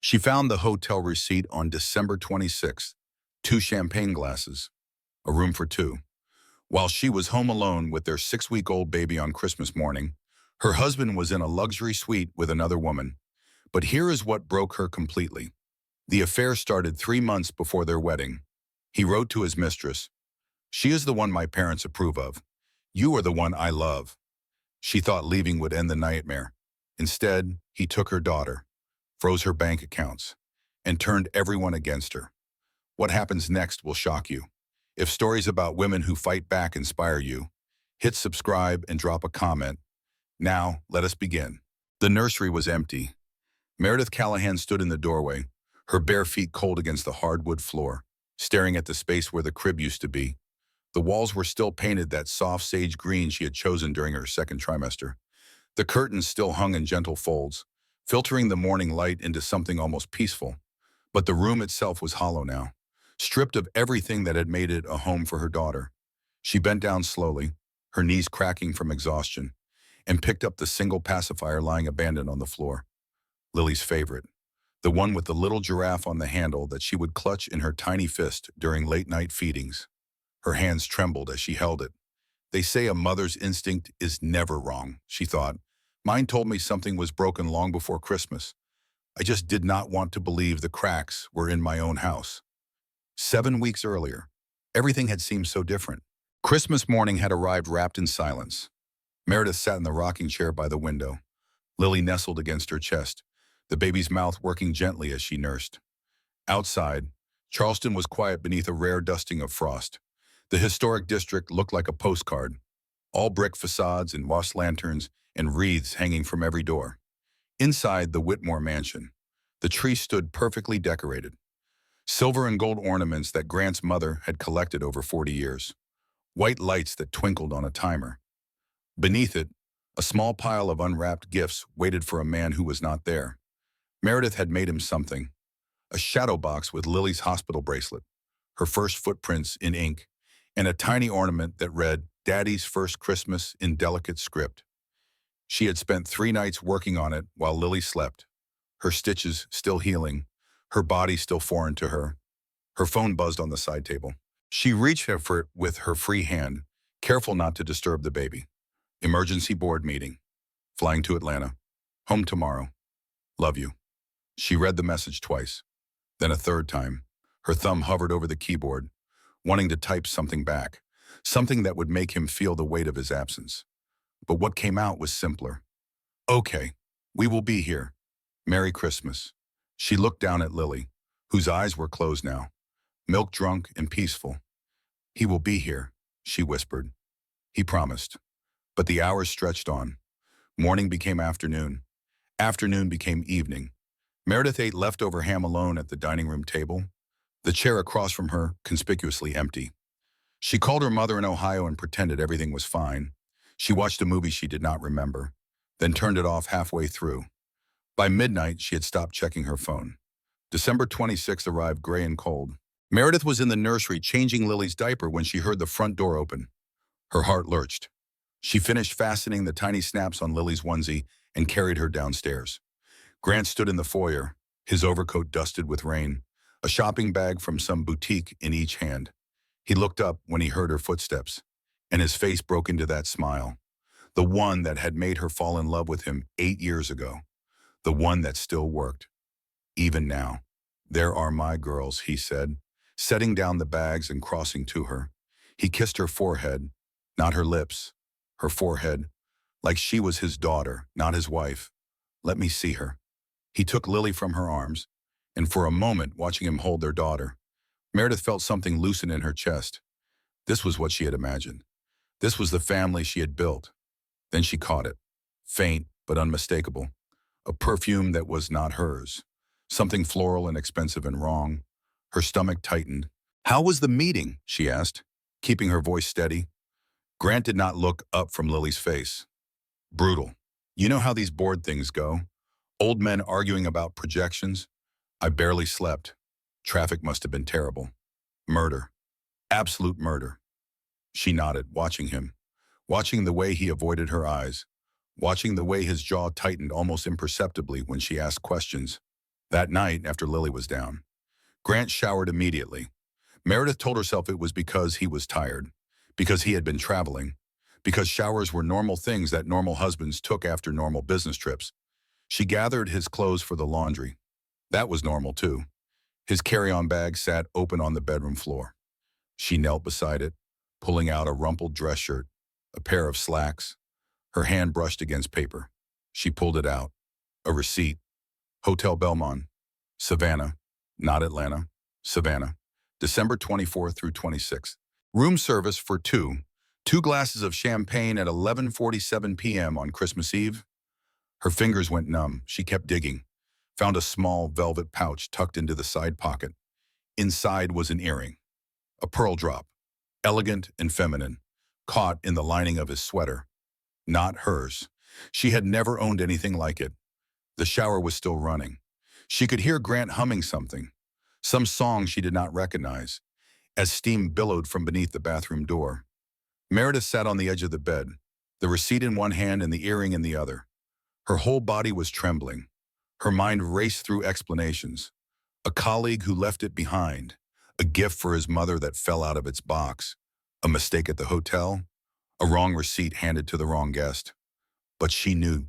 She found the hotel receipt on December 26th, two champagne glasses, a room for two. While she was home alone with their 6-week-old baby on Christmas morning, her husband was in a luxury suite with another woman. But here is what broke her completely. The affair started 3 months before their wedding. He wrote to his mistress, "She is the one my parents approve of. You are the one I love." She thought leaving would end the nightmare. Instead, he took her daughter, froze her bank accounts, and turned everyone against her. What happens next will shock you. If stories about women who fight back inspire you, hit subscribe and drop a comment. Now, let us begin. The nursery was empty. Meredith Callahan stood in the doorway, her bare feet cold against the hardwood floor, staring at the space where the crib used to be. The walls were still painted that soft sage green she had chosen during her second trimester. The curtains still hung in gentle folds, filtering the morning light into something almost peaceful. But the room itself was hollow now, stripped of everything that had made it a home for her daughter. She bent down slowly, her knees cracking from exhaustion, and picked up the single pacifier lying abandoned on the floor. Lily's favorite, the one with the little giraffe on the handle that she would clutch in her tiny fist during late-night feedings. Her hands trembled as she held it. They say a mother's instinct is never wrong, she thought. Mine told me something was broken long before Christmas. I just did not want to believe the cracks were in my own house. 7 weeks earlier, everything had seemed so different. Christmas morning had arrived wrapped in silence. Meredith sat in the rocking chair by the window, Lily nestled against her chest, the baby's mouth working gently as she nursed. Outside, Charleston was quiet beneath a rare dusting of frost. The historic district looked like a postcard, all brick facades and washed lanterns and wreaths hanging from every door. Inside the Whitmore mansion, the tree stood perfectly decorated, silver and gold ornaments that Grant's mother had collected over 40 years, white lights that twinkled on a timer. Beneath it, a small pile of unwrapped gifts waited for a man who was not there. Meredith had made him something, a shadow box with Lily's hospital bracelet, her first footprints in ink, and a tiny ornament that read, "Daddy's First Christmas" in delicate script. She had spent 3 nights working on it while Lily slept, her stitches still healing, her body still foreign to her. Her phone buzzed on the side table. She reached for it with her free hand, careful not to disturb the baby. Emergency board meeting. Flying to Atlanta. Home tomorrow. Love you. She read the message twice, then a third time. Her thumb hovered over the keyboard, wanting to type something back, something that would make him feel the weight of his absence. But what came out was simpler. "Okay, we will be here. Merry Christmas." She looked down at Lily, whose eyes were closed now, milk-drunk and peaceful. "He will be here," she whispered. He promised. But the hours stretched on. Morning became afternoon. Afternoon became evening. Meredith ate leftover ham alone at the dining room table, the chair across from her conspicuously empty. She called her mother in Ohio and pretended everything was fine. She watched a movie she did not remember, then turned it off halfway through. By midnight, she had stopped checking her phone. December 26th arrived gray and cold. Meredith was in the nursery changing Lily's diaper when she heard the front door open. Her heart lurched. She finished fastening the tiny snaps on Lily's onesie and carried her downstairs. Grant stood in the foyer, his overcoat dusted with rain, a shopping bag from some boutique in each hand. He looked up when he heard her footsteps, and his face broke into that smile, the one that had made her fall in love with him 8 years ago, the one that still worked. Even now. "There are my girls," he said, setting down the bags and crossing to her. He kissed her forehead, not her lips, her forehead, like she was his daughter, not his wife. "Let me see her." He took Lily from her arms, and for a moment, watching him hold their daughter, Meredith felt something loosen in her chest. This was what she had imagined. This was the family she had built. Then she caught it, faint but unmistakable, a perfume that was not hers, something floral and expensive and wrong. Her stomach tightened. "How was the meeting?" she asked, keeping her voice steady. Grant did not look up from Lily's face. "Brutal. You know how these board things go. Old men arguing about projections. I barely slept. Traffic must have been terrible. Murder. Absolute murder." She nodded, watching him, watching the way he avoided her eyes, watching the way his jaw tightened almost imperceptibly when she asked questions. That night, after Lily was down, Grant showered immediately. Meredith told herself it was because he was tired, because he had been traveling, because showers were normal things that normal husbands took after normal business trips. She gathered his clothes for the laundry. That was normal too. His carry-on bag sat open on the bedroom floor. She knelt beside it, pulling out a rumpled dress shirt, a pair of slacks. Her hand brushed against paper. She pulled it out. A receipt. Hotel Belmont, Savannah, not Atlanta, Savannah, December 24th through 26th. Room service for two. 2 glasses of champagne at 11:47 p.m. on Christmas Eve. Her fingers went numb. She kept digging. Found a small velvet pouch tucked into the side pocket. Inside was an earring. A pearl drop. Elegant and feminine. Caught in the lining of his sweater. Not hers. She had never owned anything like it. The shower was still running. She could hear Grant humming something. Some song she did not recognize, as steam billowed from beneath the bathroom door. Meredith sat on the edge of the bed, the receipt in one hand and the earring in the other. Her whole body was trembling. Her mind raced through explanations. A colleague who left it behind, a gift for his mother that fell out of its box, a mistake at the hotel, a wrong receipt handed to the wrong guest. But she knew,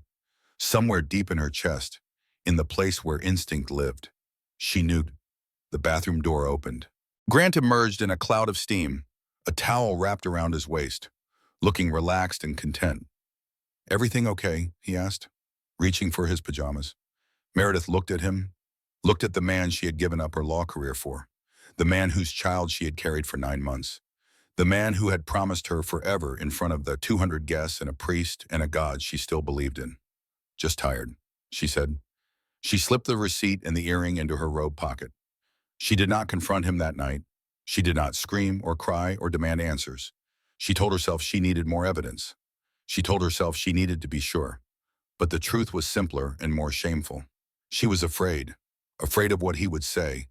somewhere deep in her chest, in the place where instinct lived, she knew. The bathroom door opened. Grant emerged in a cloud of steam, a towel wrapped around his waist, looking relaxed and content. "Everything okay?" he asked, reaching for his pajamas. Meredith looked at him, looked at the man she had given up her law career for, the man whose child she had carried for 9 months, the man who had promised her forever in front of the 200 guests and a priest and a God she still believed in. "Just tired," she said. She slipped the receipt and the earring into her robe pocket. She did not confront him that night. She did not scream or cry or demand answers. She told herself she needed more evidence. She told herself she needed to be sure. But the truth was simpler and more shameful. She was afraid. Afraid of what he would say.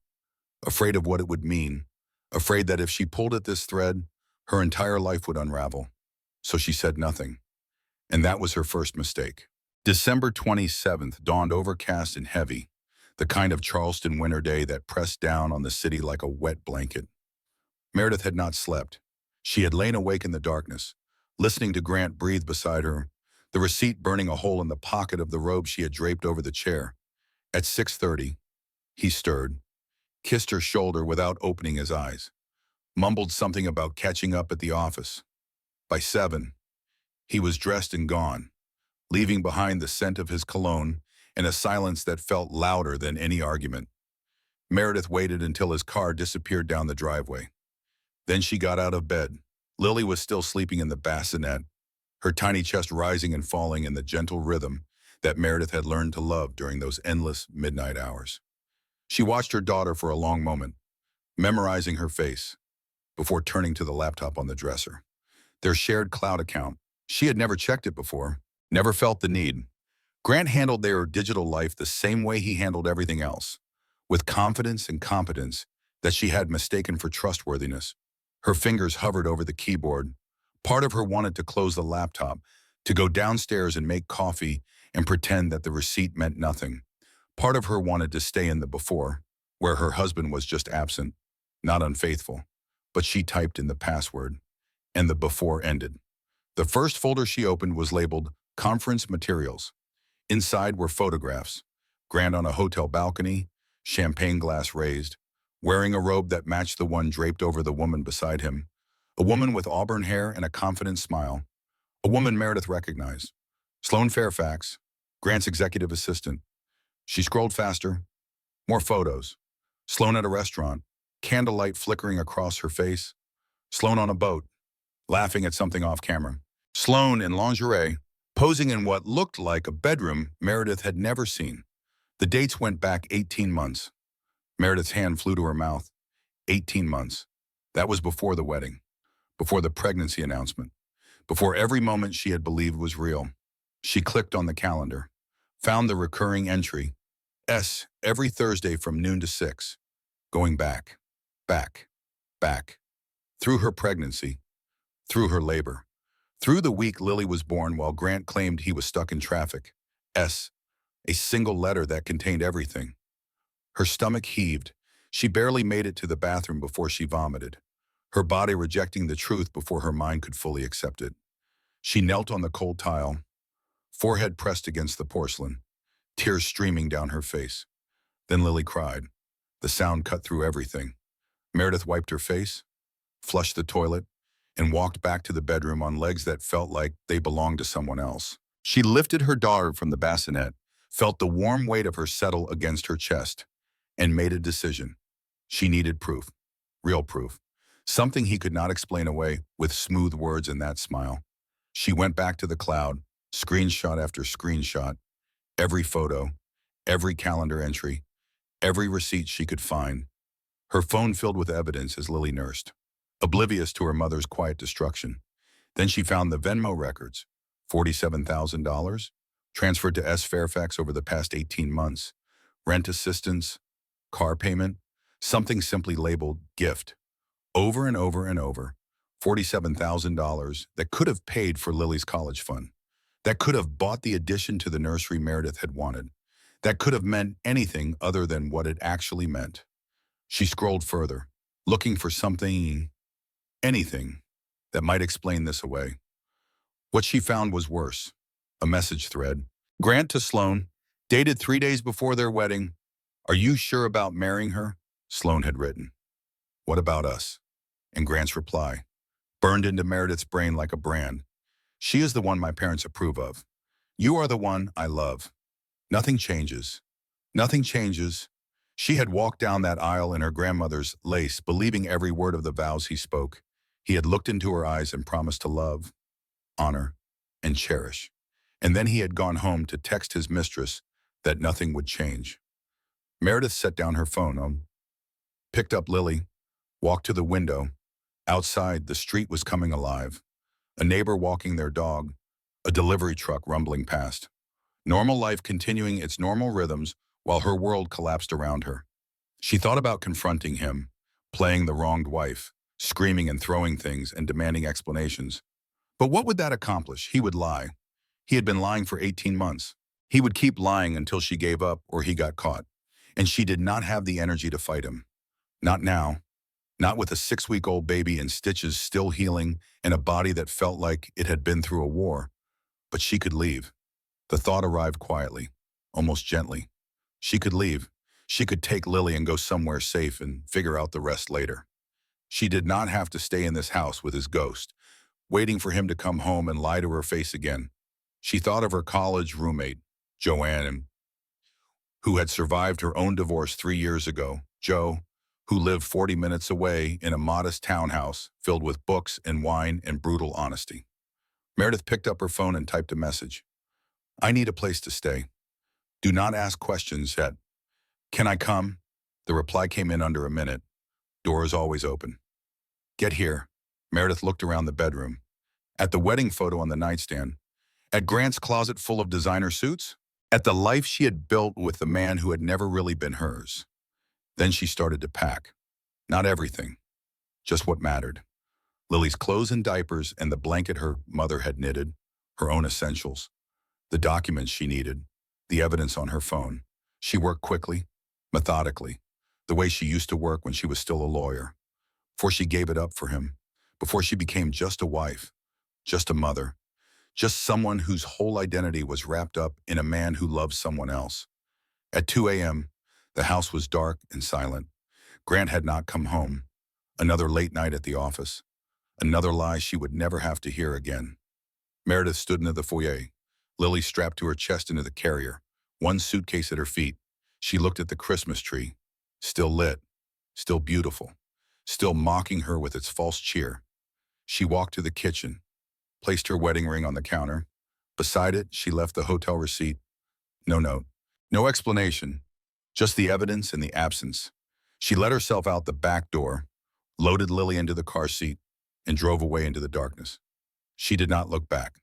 Afraid of what it would mean. Afraid that if she pulled at this thread, her entire life would unravel. So she said nothing. And that was her first mistake. December 27th dawned overcast and heavy, the kind of Charleston winter day that pressed down on the city like a wet blanket. Meredith had not slept. She had lain awake in the darkness, listening to Grant breathe beside her, the receipt burning a hole in the pocket of the robe she had draped over the chair. At 6:30, he stirred, kissed her shoulder without opening his eyes, mumbled something about catching up at the office. By 7, he was dressed and gone, leaving behind the scent of his cologne and a silence that felt louder than any argument. Meredith waited until his car disappeared down the driveway. Then she got out of bed. Lily was still sleeping in the bassinet, her tiny chest rising and falling in the gentle rhythm that Meredith had learned to love during those endless midnight hours. She watched her daughter for a long moment, memorizing her face, before turning to the laptop on the dresser. Their shared cloud account. She had never checked it before, never felt the need. Grant handled their digital life the same way he handled everything else, with confidence and competence that she had mistaken for trustworthiness. Her fingers hovered over the keyboard. Part of her wanted to close the laptop, to go downstairs and make coffee and pretend that the receipt meant nothing. Part of her wanted to stay in the before, where her husband was just absent, not unfaithful. But she typed in the password, and the before ended. The first folder she opened was labeled Conference Materials. Inside were photographs, Grant on a hotel balcony, champagne glass raised, wearing a robe that matched the one draped over the woman beside him, a woman with auburn hair and a confident smile, a woman Meredith recognized. Sloane Fairfax, Grant's executive assistant. She scrolled faster. More photos. Sloane at a restaurant, candlelight flickering across her face. Sloane on a boat, laughing at something off camera. Sloane in lingerie, posing in what looked like a bedroom Meredith had never seen. The dates went back 18 months. Meredith's hand flew to her mouth. 18 months. That was before the wedding, before the pregnancy announcement, before every moment she had believed was real. She clicked on the calendar, found the recurring entry, S, every Thursday from noon to 6, going back, back, back, through her pregnancy, through her labor, through the week Lily was born while Grant claimed he was stuck in traffic. S, a single letter that contained everything. Her stomach heaved. She barely made it to the bathroom before she vomited, her body rejecting the truth before her mind could fully accept it. She knelt on the cold tile, forehead pressed against the porcelain, tears streaming down her face. Then Lily cried. The sound cut through everything. Meredith wiped her face, flushed the toilet, and walked back to the bedroom on legs that felt like they belonged to someone else. She lifted her daughter from the bassinet, felt the warm weight of her settle against her chest, and made a decision. She needed proof, real proof, something he could not explain away with smooth words and that smile. She went back to the cloud, screenshot after screenshot, every photo, every calendar entry, every receipt she could find. Her phone filled with evidence as Lily nursed, oblivious to her mother's quiet destruction. Then she found the Venmo records, $47,000, transferred to S. Fairfax over the past 18 months, rent assistance, car payment, something simply labeled gift. Over and over and over, $47,000 that could have paid for Lily's college fund, that could have bought the addition to the nursery Meredith had wanted, that could have meant anything other than what it actually meant. She scrolled further, looking for something, anything, that might explain this away. What she found was worse. A message thread. Grant to Sloan, dated 3 days before their wedding. Are you sure about marrying her? Sloan had written. What about us? And Grant's reply, burned into Meredith's brain like a brand. She is the one my parents approve of. You are the one I love. Nothing changes. Nothing changes. She had walked down that aisle in her grandmother's lace, believing every word of the vows he spoke. He had looked into her eyes and promised to love, honor, and cherish. And then he had gone home to text his mistress that nothing would change. Meredith set down her phone, picked up Lily, walked to the window. Outside, the street was coming alive. A neighbor walking their dog, a delivery truck rumbling past. Normal life continuing its normal rhythms while her world collapsed around her. She thought about confronting him, playing the wronged wife, screaming and throwing things and demanding explanations. But what would that accomplish? He would lie. He had been lying for 18 months. He would keep lying until she gave up or he got caught. And she did not have the energy to fight him. Not now. Not with a 6-week-old baby in stitches still healing and a body that felt like it had been through a war. But she could leave. The thought arrived quietly, almost gently. She could leave. She could take Lily and go somewhere safe and figure out the rest later. She did not have to stay in this house with his ghost, waiting for him to come home and lie to her face again. She thought of her college roommate, Joanne, who had survived her own divorce 3 years ago, Joe, who lived 40 minutes away in a modest townhouse filled with books and wine and brutal honesty. Meredith picked up her phone and typed a message. I need a place to stay. Do not ask questions yet. Can I come? The reply came in under a minute. Door is always open. Get here. Meredith looked around the bedroom. At the wedding photo on the nightstand. At Grant's closet full of designer suits. At the life she had built with the man who had never really been hers. Then she started to pack. Not everything. Just what mattered. Lily's clothes and diapers and the blanket her mother had knitted. Her own essentials. The documents she needed. The evidence on her phone. She worked quickly, methodically, the way she used to work when she was still a lawyer. Before she gave it up for him. Before she became just a wife. Just a mother. Just someone whose whole identity was wrapped up in a man who loved someone else. At 2 a.m., the house was dark and silent. Grant had not come home. Another late night at the office. Another lie she would never have to hear again. Meredith stood into the foyer, Lily strapped to her chest into the carrier, one suitcase at her feet. She looked at the Christmas tree, still lit, still beautiful, still mocking her with its false cheer. She walked to the kitchen, placed her wedding ring on the counter. Beside it, she left the hotel receipt. No note, no explanation, just the evidence and the absence. She let herself out the back door, loaded Lily into the car seat, and drove away into the darkness. She did not look back.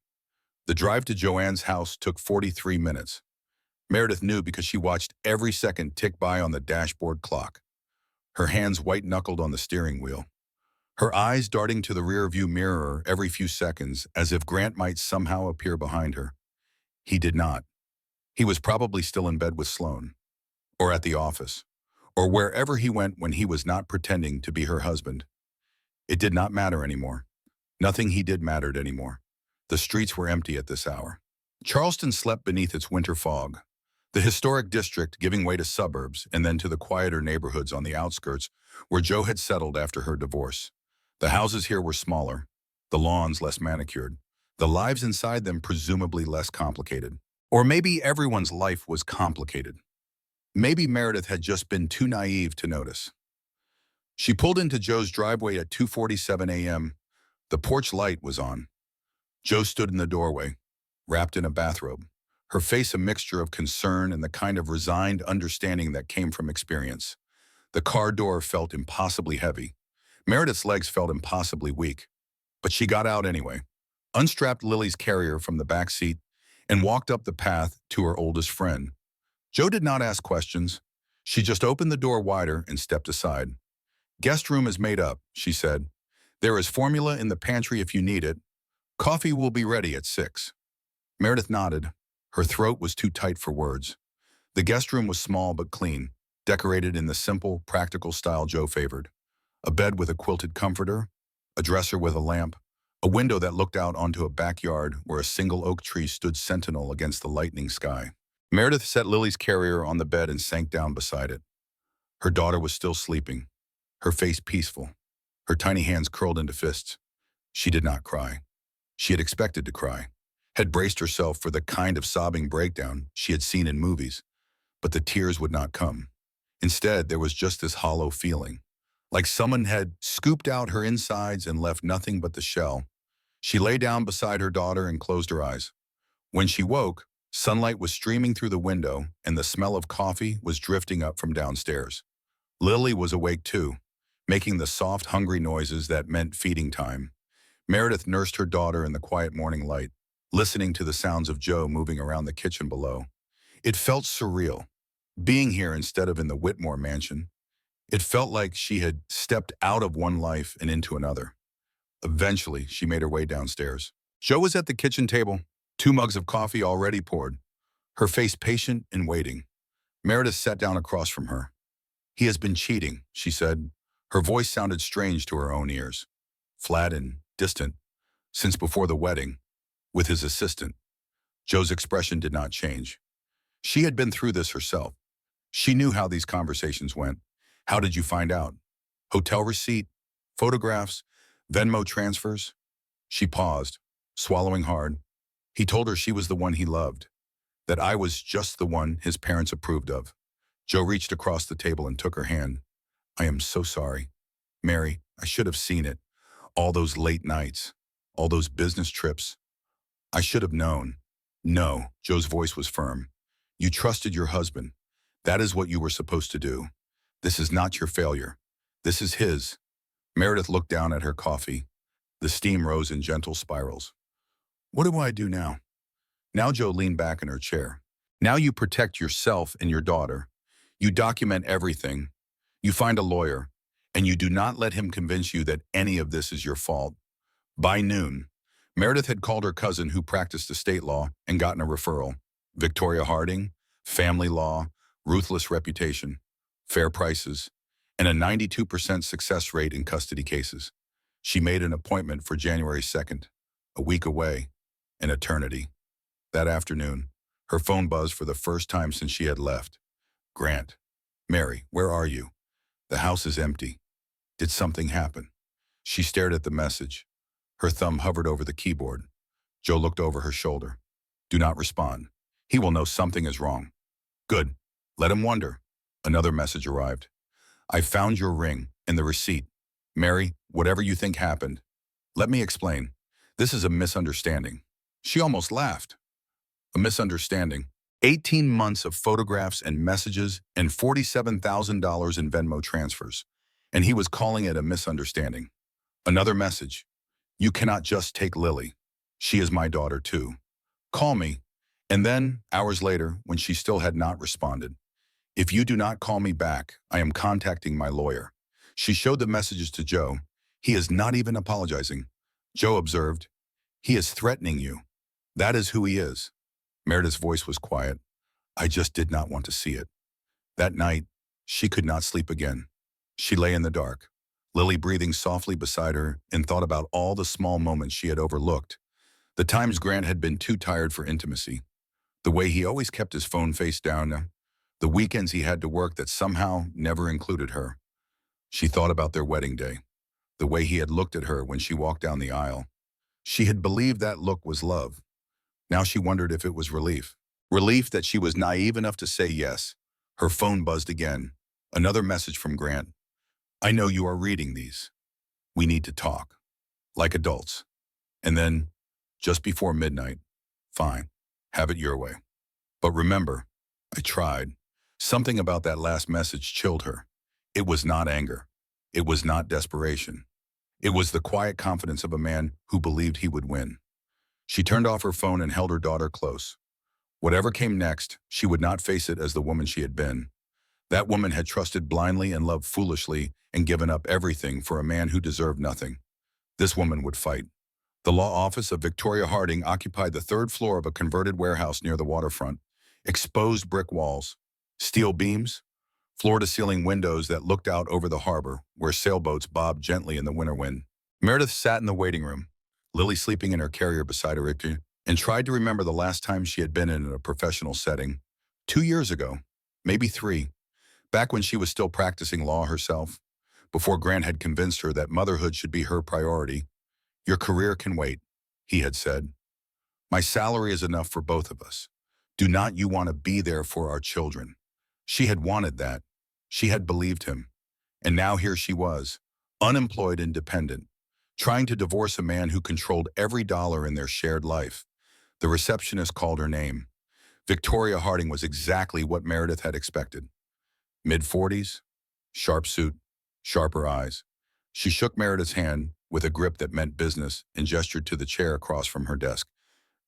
The drive to Joanne's house took 43 minutes. Meredith knew because she watched every second tick by on the dashboard clock, her hands white-knuckled on the steering wheel, her eyes darting to the rear-view mirror every few seconds as if Grant might somehow appear behind her. He did not. He was probably still in bed with Sloan, or at the office, or wherever he went when he was not pretending to be her husband. It did not matter anymore. Nothing he did mattered anymore. The streets were empty at this hour. Charleston slept beneath its winter fog, the historic district giving way to suburbs and then to the quieter neighborhoods on the outskirts where Joe had settled after her divorce. The houses here were smaller, the lawns less manicured, the lives inside them presumably less complicated. Or maybe everyone's life was complicated. Maybe Meredith had just been too naive to notice. She pulled into Joe's driveway at 2:47 a.m. The porch light was on. Joe stood in the doorway, wrapped in a bathrobe, her face a mixture of concern and the kind of resigned understanding that came from experience. The car door felt impossibly heavy. Meredith's legs felt impossibly weak. But she got out anyway, unstrapped Lily's carrier from the back seat, and walked up the path to her oldest friend. Joe did not ask questions. She just opened the door wider and stepped aside. "Guest room is made up," she said. "There is formula in the pantry if you need it. Coffee will be ready at 6. Meredith nodded. Her throat was too tight for words. The guest room was small but clean, decorated in the simple, practical style Joe favored. A bed with a quilted comforter, a dresser with a lamp, a window that looked out onto a backyard where a single oak tree stood sentinel against the lightening sky. Meredith set Lily's carrier on the bed and sank down beside it. Her daughter was still sleeping, her face peaceful, her tiny hands curled into fists. She did not cry. She had expected to cry, had braced herself for the kind of sobbing breakdown she had seen in movies, but the tears would not come. Instead, there was just this hollow feeling, like someone had scooped out her insides and left nothing but the shell. She lay down beside her daughter and closed her eyes. When she woke, sunlight was streaming through the window and the smell of coffee was drifting up from downstairs. Lily was awake too, making the soft, hungry noises that meant feeding time. Meredith nursed her daughter in the quiet morning light, listening to the sounds of Joe moving around the kitchen below. It felt surreal, being here instead of in the Whitmore mansion. It felt like she had stepped out of one life and into another. Eventually, she made her way downstairs. Joe was at the kitchen table, 2 mugs of coffee already poured, her face patient and waiting. Meredith sat down across from her. "He has been cheating," she said. Her voice sounded strange to her own ears, flat and distant, since before the wedding, with his assistant. Joe's expression did not change. She had been through this herself. She knew how these conversations went. How did you find out? Hotel receipt, photographs, Venmo transfers? She paused, swallowing hard. He told her she was the one he loved, that I was just the one his parents approved of. Joe reached across the table and took her hand. "I am so sorry. Mary, I should have seen it. All those late nights, all those business trips. I should have known." "No," Joe's voice was firm. "You trusted your husband. That is what you were supposed to do. This is not your failure. This is his." Meredith looked down at her coffee. The steam rose in gentle spirals. "What do I do now?" Now Joe leaned back in her chair. "Now you protect yourself and your daughter. You document everything. You find a lawyer, and you do not let him convince you that any of this is your fault." By noon, Meredith had called her cousin who practiced estate law and gotten a referral. Victoria Harding, family law, ruthless reputation, fair prices, and a 92% success rate in custody cases. She made an appointment for January 2nd, a week away, an eternity. That afternoon, her phone buzzed for the first time since she had left. "Grant. Mary, where are you? The house is empty. Did something happen?" She stared at the message. Her thumb hovered over the keyboard. Joe looked over her shoulder. "Do not respond. He will know something is wrong." "Good. Let him wonder." Another message arrived. "I found your ring and the receipt. Mary, whatever you think happened, let me explain. This is a misunderstanding." She almost laughed. A misunderstanding. 18 months of photographs and messages and $47,000 in Venmo transfers. And he was calling it a misunderstanding. Another message. "You cannot just take Lily. She is my daughter too. Call me." And then, hours later, when she still had not responded, "If you do not call me back, I am contacting my lawyer." She showed the messages to Joe. "He is not even apologizing." Joe observed, "He is threatening you. That is who he is." Meredith's voice was quiet. "I just did not want to see it." That night, She could not sleep again. She lay in the dark, Lily breathing softly beside her, and thought about all the small moments she had overlooked. The times Grant had been too tired for intimacy, the way he always kept his phone face down, the weekends he had to work that somehow never included her. She thought about their wedding day, the way he had looked at her when she walked down the aisle. She had believed that look was love. Now she wondered if it was relief. Relief that she was naive enough to say yes. Her phone buzzed again. Another message from Grant. I know you are reading these. We need to talk. Like adults. And then, just before midnight, fine, have it your way. But remember, I tried. Something about that last message chilled her. It was not anger. It was not desperation. It was the quiet confidence of a man who believed he would win. She turned off her phone and held her daughter close. Whatever came next, she would not face it as the woman she had been. That woman had trusted blindly and loved foolishly and given up everything for a man who deserved nothing. This woman would fight. The law office of Victoria Harding occupied the third floor of a converted warehouse near the waterfront. Exposed brick walls, steel beams, floor-to-ceiling windows that looked out over the harbor, where sailboats bobbed gently in the winter wind. Meredith sat in the waiting room, Lily sleeping in her carrier beside her, and tried to remember the last time she had been in a professional setting. 2 years ago, maybe 3, back when she was still practicing law herself, before Grant had convinced her that motherhood should be her priority. Your career can wait, he had said. My salary is enough for both of us. Do not you want to be there for our children? She had wanted that. She had believed him. And now here she was, unemployed and dependent, trying to divorce a man who controlled every dollar in their shared life. The receptionist called her name. Victoria Harding was exactly what Meredith had expected. Mid-40s, sharp suit, sharper eyes. She shook Meredith's hand with a grip that meant business and gestured to the chair across from her desk.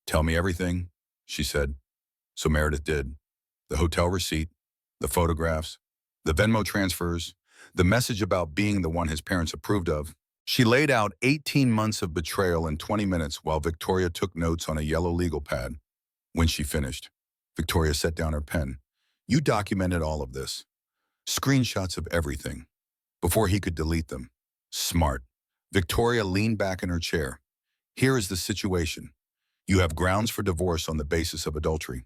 Tell me everything, she said. So Meredith did. The hotel receipt, the photographs, the Venmo transfers, the message about being the one his parents approved of. She laid out 18 months of betrayal in 20 minutes while Victoria took notes on a yellow legal pad. When she finished, Victoria set down her pen. You documented all of this. Screenshots of everything. Before he could delete them. Smart. Victoria leaned back in her chair. Here is the situation. You have grounds for divorce on the basis of adultery.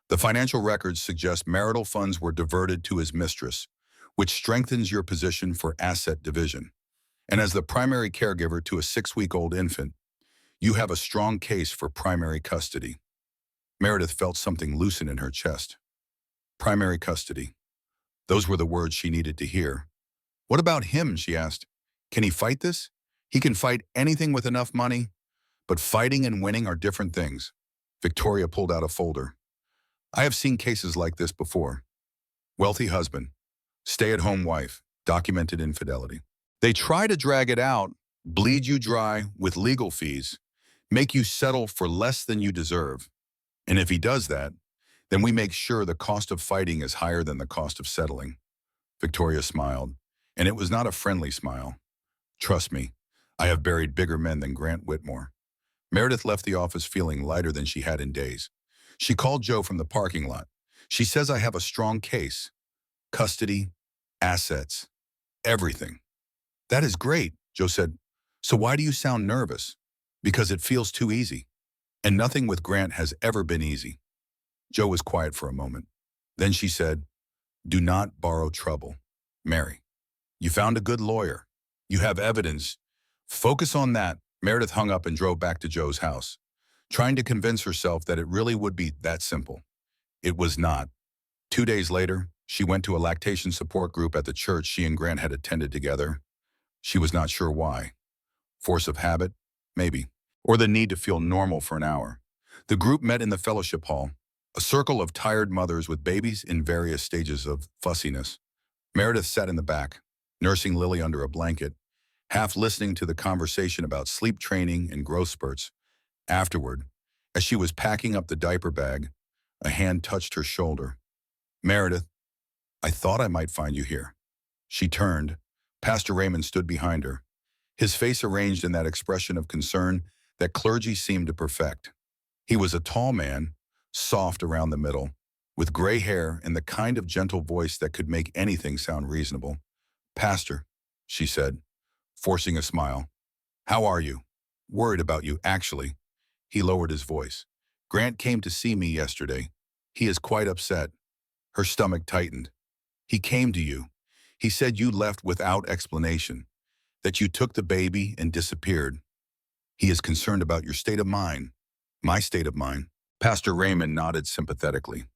The financial records suggest marital funds were diverted to his mistress, which strengthens your position for asset division. And as the primary caregiver to a 6-week-old infant, you have a strong case for primary custody. Meredith felt something loosen in her chest. Primary custody. Those were the words she needed to hear. What about him, she asked. Can he fight this? He can fight anything with enough money, but fighting and winning are different things. Victoria pulled out a folder. I have seen cases like this before. Wealthy husband, stay-at-home wife, documented infidelity. They try to drag it out, bleed you dry with legal fees, make you settle for less than you deserve. And if he does that, then we make sure the cost of fighting is higher than the cost of settling. Victoria smiled, and it was not a friendly smile. Trust me, I have buried bigger men than Grant Whitmore. Meredith left the office feeling lighter than she had in days. She called Joe from the parking lot. She says I have a strong case. Custody, assets, everything. That is great, Joe said. So why do you sound nervous? Because it feels too easy. And nothing with Grant has ever been easy. Joe was quiet for a moment. Then she said, do not borrow trouble. Mary, you found a good lawyer. You have evidence. Focus on that. Meredith hung up and drove back to Joe's house, trying to convince herself that it really would be that simple. It was not. 2 days later, she went to a lactation support group at the church she and Grant had attended together. She was not sure why. Force of habit? Maybe. Or the need to feel normal for an hour. The group met in the fellowship hall, a circle of tired mothers with babies in various stages of fussiness. Meredith sat in the back, nursing Lily under a blanket, half listening to the conversation about sleep training and growth spurts. Afterward, as she was packing up the diaper bag, a hand touched her shoulder. Meredith, I thought I might find you here. She turned. Pastor Raymond stood behind her, his face arranged in that expression of concern that clergy seemed to perfect. He was a tall man, soft around the middle, with gray hair and the kind of gentle voice that could make anything sound reasonable. "Pastor," she said, forcing a smile. "How are you?" "Worried about you, actually." He lowered his voice. "Grant came to see me yesterday. He is quite upset." Her stomach tightened. "He came to you. He said you left without explanation, that you took the baby and disappeared. He is concerned about your state of mind." "My state of mind?" Pastor Raymond nodded sympathetically.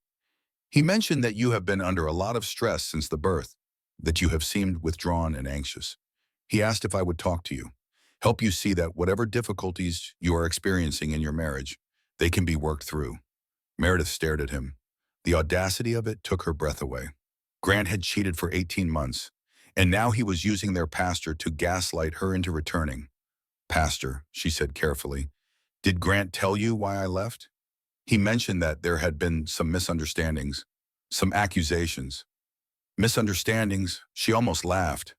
"He mentioned that you have been under a lot of stress since the birth, that you have seemed withdrawn and anxious. He asked if I would talk to you, help you see that whatever difficulties you are experiencing in your marriage, they can be worked through." Meredith stared at him. The audacity of it took her breath away. Grant had cheated for 18 months, and now he was using their pastor to gaslight her into returning. "Pastor," she said carefully, "did Grant tell you why I left?" "He mentioned that there had been some misunderstandings, some accusations." "Misunderstandings?" She almost laughed.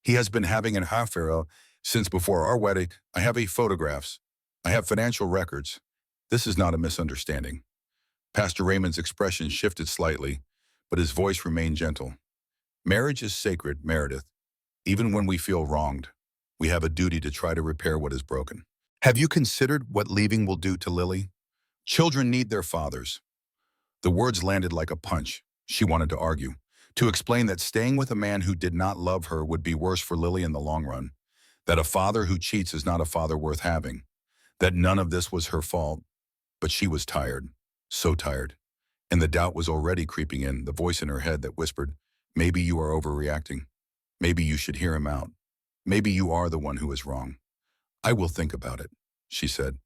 "He has been having an affair since before our wedding. I have photographs. I have financial records. This is not a misunderstanding." Pastor Raymond's expression shifted slightly, but his voice remained gentle. "Marriage is sacred, Meredith. Even when we feel wronged, we have a duty to try to repair what is broken. Have you considered what leaving will do to Lily? Children need their fathers." The words landed like a punch. She wanted to argue, to explain that staying with a man who did not love her would be worse for Lily in the long run, that a father who cheats is not a father worth having, that none of this was her fault. But she was tired, so tired. And the doubt was already creeping in, the voice in her head that whispered, "Maybe you are overreacting. Maybe you should hear him out. Maybe you are the one who is wrong." "I will think about it," she said,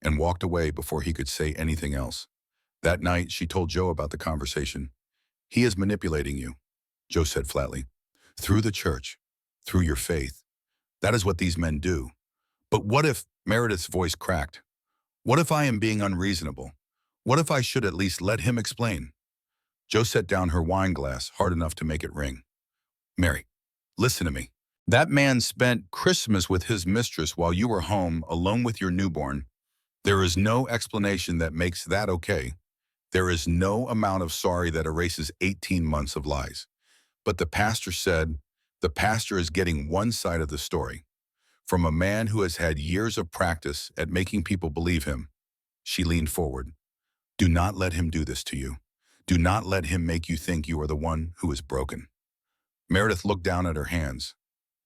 and walked away before he could say anything else. That night, she told Joe about the conversation. "He is manipulating you," Joe said flatly. "Through the church, through your faith. That is what these men do." "But what if," Meredith's voice cracked, "what if I am being unreasonable? What if I should at least let him explain?" Joe set down her wine glass hard enough to make it ring. "Mary, listen to me. That man spent Christmas with his mistress while you were home alone with your newborn. There is no explanation that makes that okay. There is no amount of sorry that erases 18 months of lies." But the pastor said, the pastor is getting one side of the story, from a man who has had years of practice at making people believe him. She leaned forward. "Do not let him do this to you. Do not let him make you think you are the one who is broken." Meredith looked down at her hands.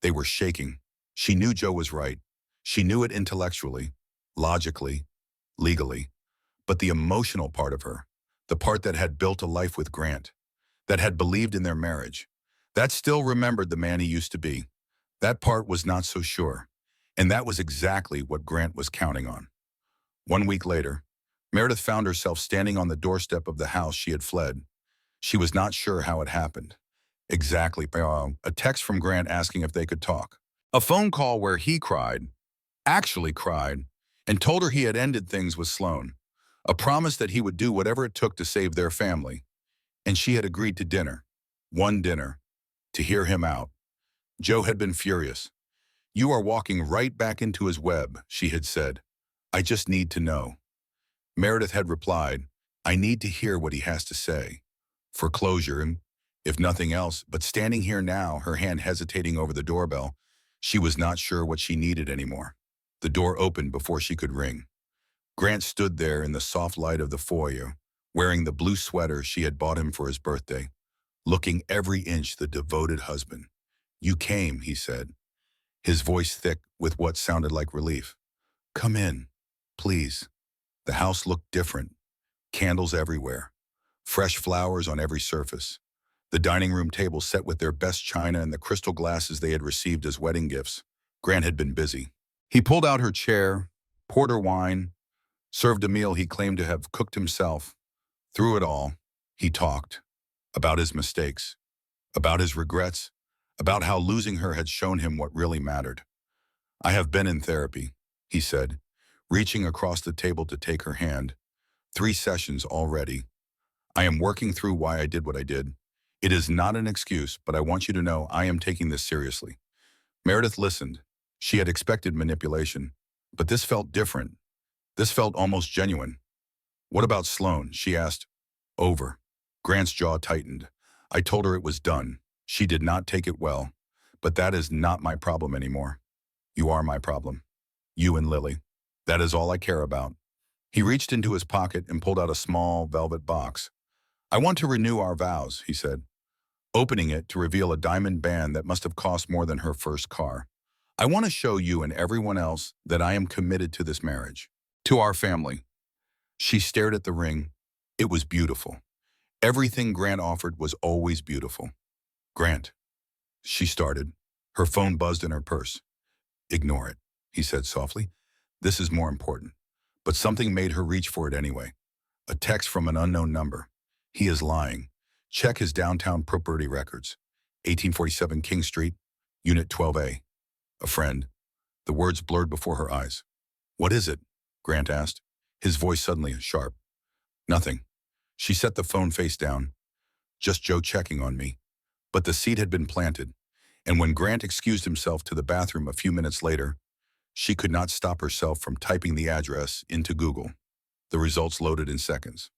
They were shaking. She knew Joe was right. She knew it intellectually, logically, legally. But the emotional part of her, the part that had built a life with Grant, that had believed in their marriage, that still remembered the man he used to be, that part was not so sure. And that was exactly what Grant was counting on. 1 week later, Meredith found herself standing on the doorstep of the house she had fled. She was not sure how it happened. Exactly. A text from Grant asking if they could talk. A phone call where he cried, actually cried, and told her he had ended things with Sloan. A promise that he would do whatever it took to save their family. And she had agreed to dinner. One dinner. To hear him out. Joe had been furious. "You are walking right back into his web," she had said. "I just need to know." Meredith had replied, "I need to hear what he has to say. For closure, and if nothing else." But standing here now, her hand hesitating over the doorbell, she was not sure what she needed anymore. The door opened before she could ring. Grant stood there in the soft light of the foyer, wearing the blue sweater she had bought him for his birthday, looking every inch the devoted husband. "You came," he said, his voice thick with what sounded like relief. "Come in, please." The house looked different. Candles everywhere. Fresh flowers on every surface. The dining room table set with their best china and the crystal glasses they had received as wedding gifts. Grant had been busy. He pulled out her chair, poured her wine, served a meal he claimed to have cooked himself. Through it all, he talked. About his mistakes. About his regrets. About how losing her had shown him what really mattered. "I have been in therapy," he said, reaching across the table to take her hand. 3 sessions already. "I am working through why I did what I did. It is not an excuse, but I want you to know I am taking this seriously." Meredith listened. She had expected manipulation, but this felt different. This felt almost genuine. "What about Sloan?" she asked. "Over." Grant's jaw tightened. I told her it was done. She did not take it well. But that is not my problem anymore. You are my problem. You and Lily. That is all I care about. He reached into his pocket and pulled out a small velvet box. I want to renew our vows, he said, opening it to reveal a diamond band that must have cost more than her first car. I want to show you and everyone else that I am committed to this marriage, to our family. She stared at the ring. It was beautiful. Everything Grant offered was always beautiful. Grant, she started. Her phone buzzed in her purse. Ignore it, he said softly. This is more important. But something made her reach for it anyway. A text from an unknown number. He is lying. Check his downtown property records. 1847 King Street, Unit 12A. A friend. The words blurred before her eyes. What is it? Grant asked, his voice suddenly sharp. Nothing. She set the phone face down. Just Joe checking on me. But the seed had been planted, and when Grant excused himself to the bathroom a few minutes later, she could not stop herself from typing the address into Google. The results loaded in seconds.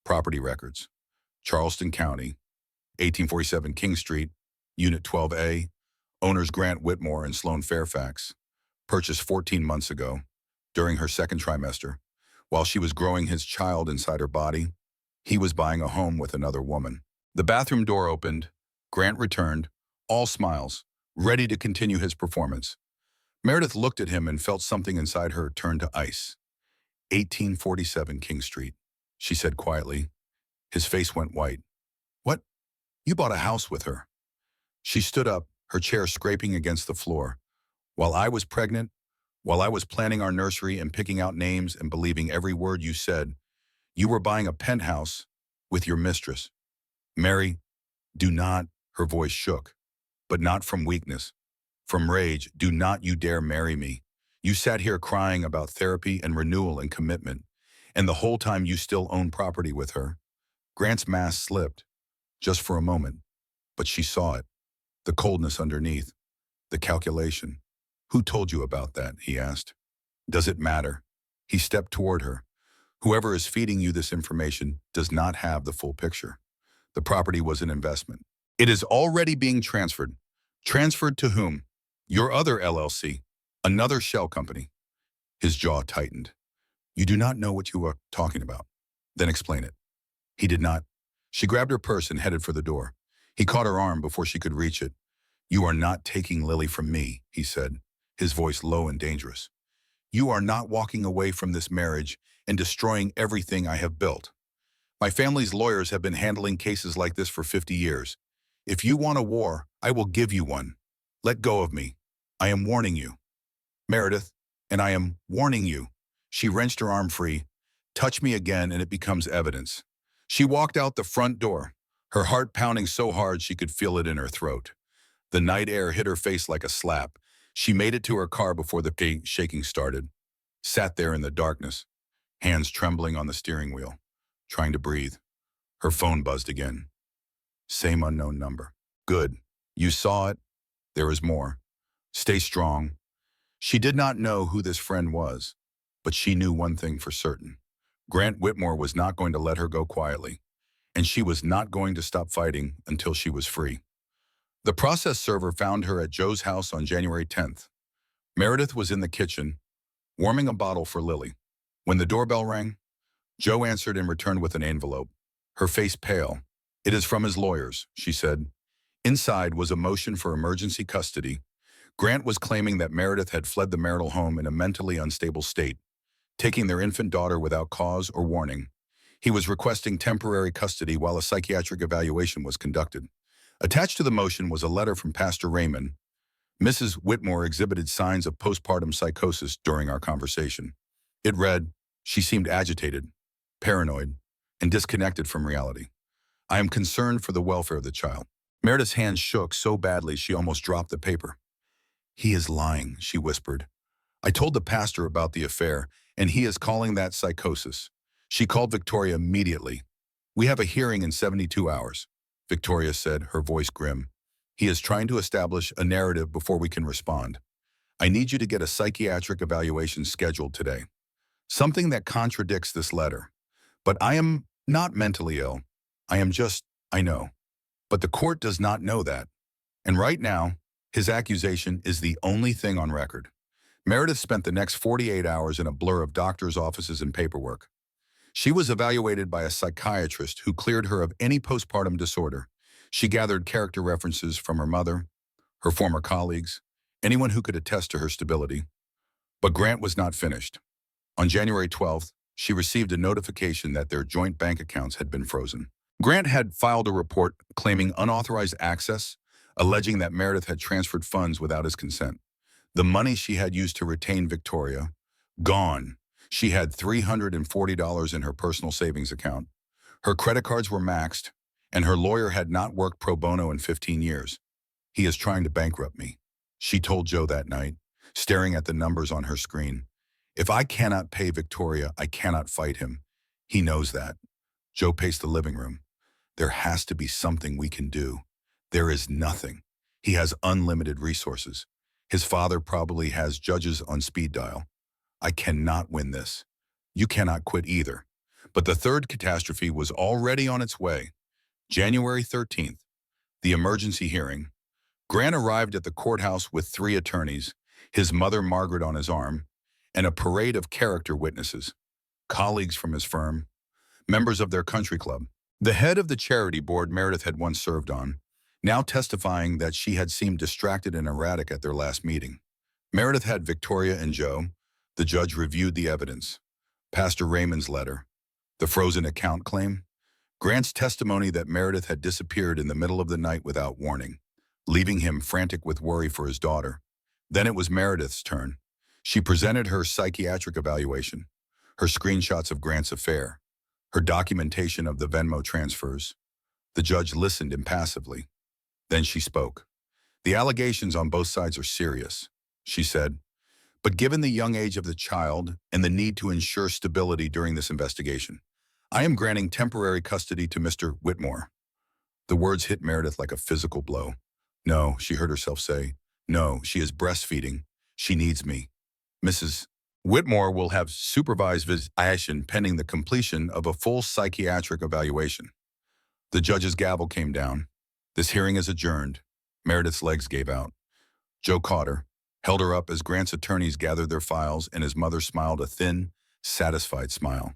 Property records. Charleston County, 1847 King Street, Unit 12A, owners Grant Whitmore and Sloan Fairfax, purchased 14 months ago, during her second trimester. While she was growing his child inside her body, he was buying a home with another woman. The bathroom door opened. Grant returned, all smiles, ready to continue his performance. Meredith looked at him and felt something inside her turn to ice. 1847 King Street, she said quietly. His face went white. What? You bought a house with her. She stood up, her chair scraping against the floor. While I was pregnant, while I was planning our nursery and picking out names and believing every word you said, you were buying a penthouse with your mistress. Mary, do not, her voice shook, but not from weakness. From rage, do not you dare marry me. You sat here crying about therapy and renewal and commitment, and the whole time you still own property with her. Grant's mask slipped, just for a moment, but she saw it. The coldness underneath, the calculation. Who told you about that, he asked. Does it matter? He stepped toward her. Whoever is feeding you this information does not have the full picture. The property was an investment. It is already being transferred. Transferred to whom? Your other LLC, another shell company. His jaw tightened. You do not know what you are talking about. Then explain it. He did not. She grabbed her purse and headed for the door. He caught her arm before she could reach it. You are not taking Lily from me, he said, his voice low and dangerous. You are not walking away from this marriage and destroying everything I have built. My family's lawyers have been handling cases like this for 50 years. If you want a war, I will give you one. Let go of me. I am warning you. Meredith, and I am warning you. She wrenched her arm free. Touch me again and it becomes evidence. She walked out the front door, her heart pounding so hard she could feel it in her throat. The night air hit her face like a slap. She made it to her car before the shaking started. Sat there in the darkness, hands trembling on the steering wheel, trying to breathe. Her phone buzzed again. Same unknown number. Good. You saw it. There is more. Stay strong. She did not know who this friend was, but she knew one thing for certain. Grant Whitmore was not going to let her go quietly, and she was not going to stop fighting until she was free. The process server found her at Joe's house on January 10th. Meredith was in the kitchen, warming a bottle for Lily. When the doorbell rang, Joe answered and returned with an envelope, her face pale. It is from his lawyers, she said. Inside was a motion for emergency custody. Grant was claiming that Meredith had fled the marital home in a mentally unstable state, taking their infant daughter without cause or warning. He was requesting temporary custody while a psychiatric evaluation was conducted. Attached to the motion was a letter from Pastor Raymond. Mrs. Whitmore exhibited signs of postpartum psychosis during our conversation. It read, she seemed agitated, paranoid, and disconnected from reality. I am concerned for the welfare of the child. Meredith's hands shook so badly she almost dropped the paper. He is lying, she whispered. I told the pastor about the affair, and he is calling that psychosis. She called Victoria immediately. We have a hearing in 72 hours, Victoria said, her voice grim. He is trying to establish a narrative before we can respond. I need you to get a psychiatric evaluation scheduled today. Something that contradicts this letter. But I am not mentally ill. I know. But the court does not know that. And right now, his accusation is the only thing on record. Meredith spent the next 48 hours in a blur of doctors' offices and paperwork. She was evaluated by a psychiatrist who cleared her of any postpartum disorder. She gathered character references from her mother, her former colleagues, anyone who could attest to her stability. But Grant was not finished. On January 12th, she received a notification that their joint bank accounts had been frozen. Grant had filed a report claiming unauthorized access, alleging that Meredith had transferred funds without his consent. The money she had used to retain Victoria, gone. She had $340 in her personal savings account. Her credit cards were maxed, and her lawyer had not worked pro bono in 15 years. He is trying to bankrupt me, she told Joe that night, staring at the numbers on her screen. If I cannot pay Victoria, I cannot fight him. He knows that. Joe paced the living room. There has to be something we can do. There is nothing. He has unlimited resources. His father probably has judges on speed dial. I cannot win this. You cannot quit either. But the third catastrophe was already on its way. January 13th, the emergency hearing. Grant arrived at the courthouse with 3 attorneys, his mother Margaret on his arm, and a parade of character witnesses, colleagues from his firm, members of their country club. The head of the charity board Meredith had once served on, now testifying that she had seemed distracted and erratic at their last meeting. Meredith had Victoria and Joe. The judge reviewed the evidence. Pastor Raymond's letter, the frozen account claim, Grant's testimony that Meredith had disappeared in the middle of the night without warning, leaving him frantic with worry for his daughter. Then it was Meredith's turn. She presented her psychiatric evaluation, her screenshots of Grant's affair, her documentation of the Venmo transfers. The judge listened impassively. Then she spoke. The allegations on both sides are serious, she said. But given the young age of the child and the need to ensure stability during this investigation, I am granting temporary custody to Mr. Whitmore. The words hit Meredith like a physical blow. No, she heard herself say. No, she is breastfeeding. She needs me. Mrs. Whitmore will have supervised visitation pending the completion of a full psychiatric evaluation. The judge's gavel came down. This hearing is adjourned. Meredith's legs gave out. Joe caught her, held her up as Grant's attorneys gathered their files, and his mother smiled a thin, satisfied smile.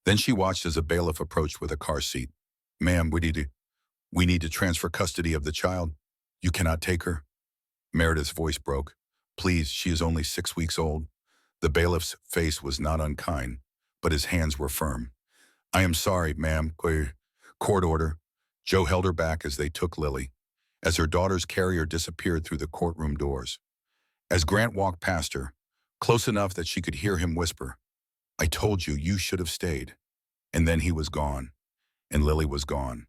Then she watched as a bailiff approached with a car seat. Ma'am, we need to transfer custody of the child. You cannot take her. Meredith's voice broke. Please, she is only 6 weeks old. The bailiff's face was not unkind, but his hands were firm. I am sorry, ma'am. Court order. Joe held her back as they took Lily, as her daughter's carrier disappeared through the courtroom doors. As Grant walked past her, close enough that she could hear him whisper, I told you, you should have stayed. And then he was gone, and Lily was gone,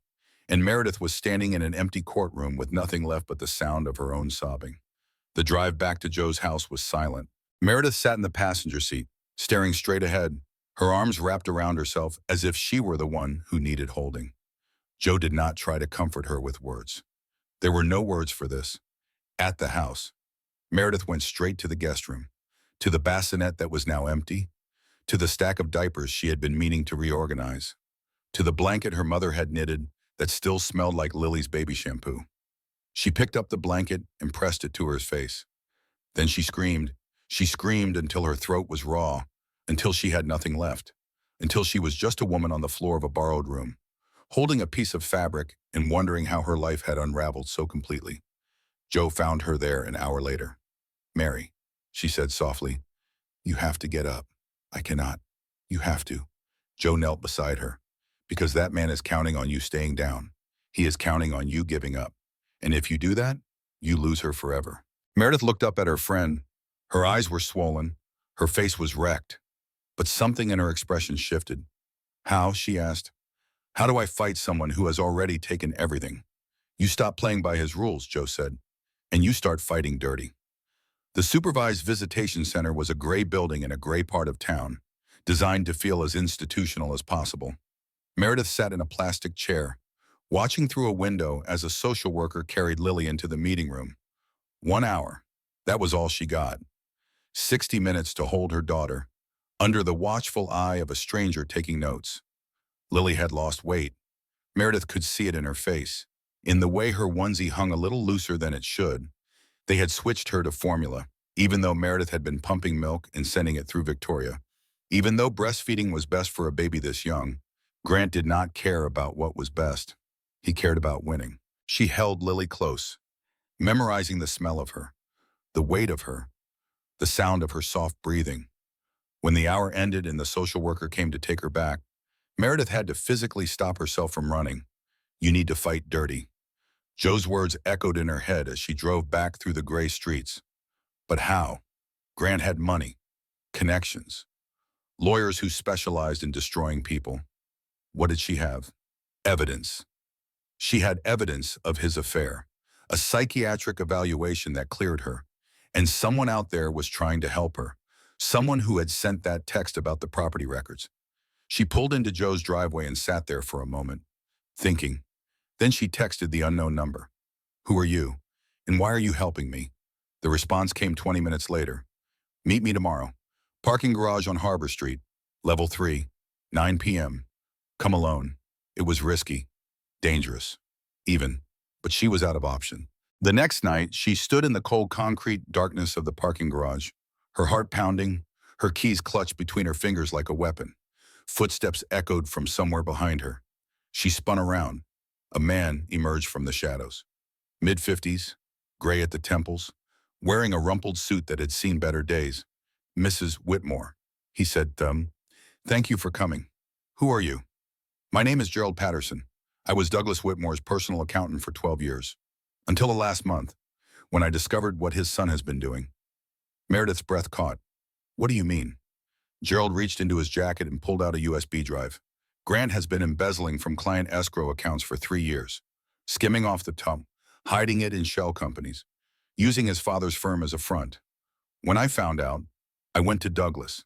and Meredith was standing in an empty courtroom with nothing left but the sound of her own sobbing. The drive back to Joe's house was silent. Meredith sat in the passenger seat, staring straight ahead, her arms wrapped around herself as if she were the one who needed holding. Joe did not try to comfort her with words. There were no words for this. At the house, Meredith went straight to the guest room, to the bassinet that was now empty, to the stack of diapers she had been meaning to reorganize, to the blanket her mother had knitted that still smelled like Lily's baby shampoo. She picked up the blanket and pressed it to her face. Then she screamed. She screamed until her throat was raw, until she had nothing left, until she was just a woman on the floor of a borrowed room, holding a piece of fabric and wondering how her life had unraveled so completely. Joe found her there an hour later. Mary, she said softly, you have to get up. I cannot. You have to. Joe knelt beside her. Because that man is counting on you staying down. He is counting on you giving up. And if you do that, you lose her forever. Meredith looked up at her friend. Her eyes were swollen. Her face was wrecked. But something in her expression shifted. How, she asked. How do I fight someone who has already taken everything? You stop playing by his rules, Joe said, and you start fighting dirty. The supervised visitation center was a gray building in a gray part of town, designed to feel as institutional as possible. Meredith sat in a plastic chair, watching through a window as a social worker carried Lily into the meeting room. 1 hour. That was all she got. 60 minutes to hold her daughter, under the watchful eye of a stranger taking notes. Lily had lost weight. Meredith could see it in her face, in the way her onesie hung a little looser than it should. They had switched her to formula, even though Meredith had been pumping milk and sending it through Victoria. Even though breastfeeding was best for a baby this young, Grant did not care about what was best. He cared about winning. She held Lily close, memorizing the smell of her, the weight of her, the sound of her soft breathing. When the hour ended and the social worker came to take her back, Meredith had to physically stop herself from running. "You need to fight dirty." Joe's words echoed in her head as she drove back through the gray streets. But how? Grant had money, connections, lawyers who specialized in destroying people. What did she have? Evidence. She had evidence of his affair, a psychiatric evaluation that cleared her, and someone out there was trying to help her, someone who had sent that text about the property records. She pulled into Joe's driveway and sat there for a moment, thinking. Then she texted the unknown number. "Who are you? And why are you helping me?" The response came 20 minutes later. "Meet me tomorrow. Parking garage on Harbor Street, level 3, 9 p.m. Come alone." It was risky, dangerous, even, but she was out of option. The next night, she stood in the cold concrete darkness of the parking garage, her heart pounding, her keys clutched between her fingers like a weapon. Footsteps echoed from somewhere behind her. She spun around. A man emerged from the shadows. Mid-50s, gray at the temples, wearing a rumpled suit that had seen better days. "Mrs. Whitmore," he said, "Thank you for coming. Who are you?" "My name is Gerald Patterson. I was Douglas Whitmore's personal accountant for 12 years. Until the last month, when I discovered what his son has been doing." Meredith's breath caught. "What do you mean?" Gerald reached into his jacket and pulled out a USB drive. "Grant has been embezzling from client escrow accounts for 3 years, skimming off the top, hiding it in shell companies, using his father's firm as a front. When I found out, I went to Douglas.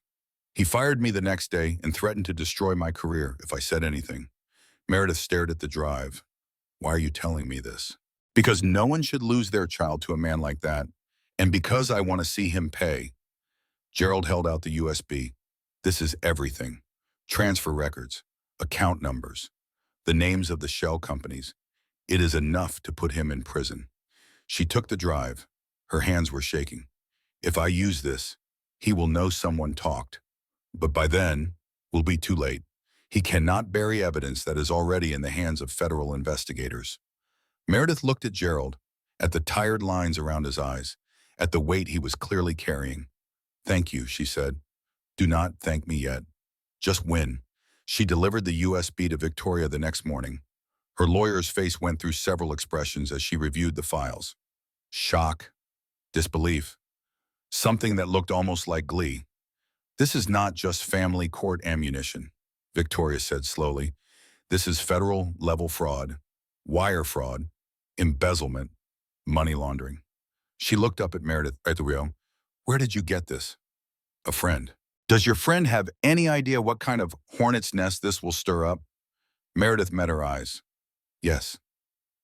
He fired me the next day and threatened to destroy my career if I said anything." Meredith stared at the drive. "Why are you telling me this?" "Because no one should lose their child to a man like that, and because I want to see him pay." Gerald held out the USB. "This is everything. Transfer records, account numbers, the names of the shell companies. It is enough to put him in prison." She took the drive. Her hands were shaking. "If I use this, he will know someone talked. But by then, we'll be too late. He cannot bury evidence that is already in the hands of federal investigators." Meredith looked at Gerald, at the tired lines around his eyes, at the weight he was clearly carrying. "Thank you," she said. "Do not thank me yet. Just win." She delivered the USB to Victoria the next morning. Her lawyer's face went through several expressions as she reviewed the files. Shock, disbelief, something that looked almost like glee. "This is not just family court ammunition," Victoria said slowly. "This is federal-level fraud, wire fraud, embezzlement, money laundering." She looked up at Meredith. "Where did you get this?" "A friend." "Does your friend have any idea what kind of hornet's nest this will stir up?" Meredith met her eyes. "Yes,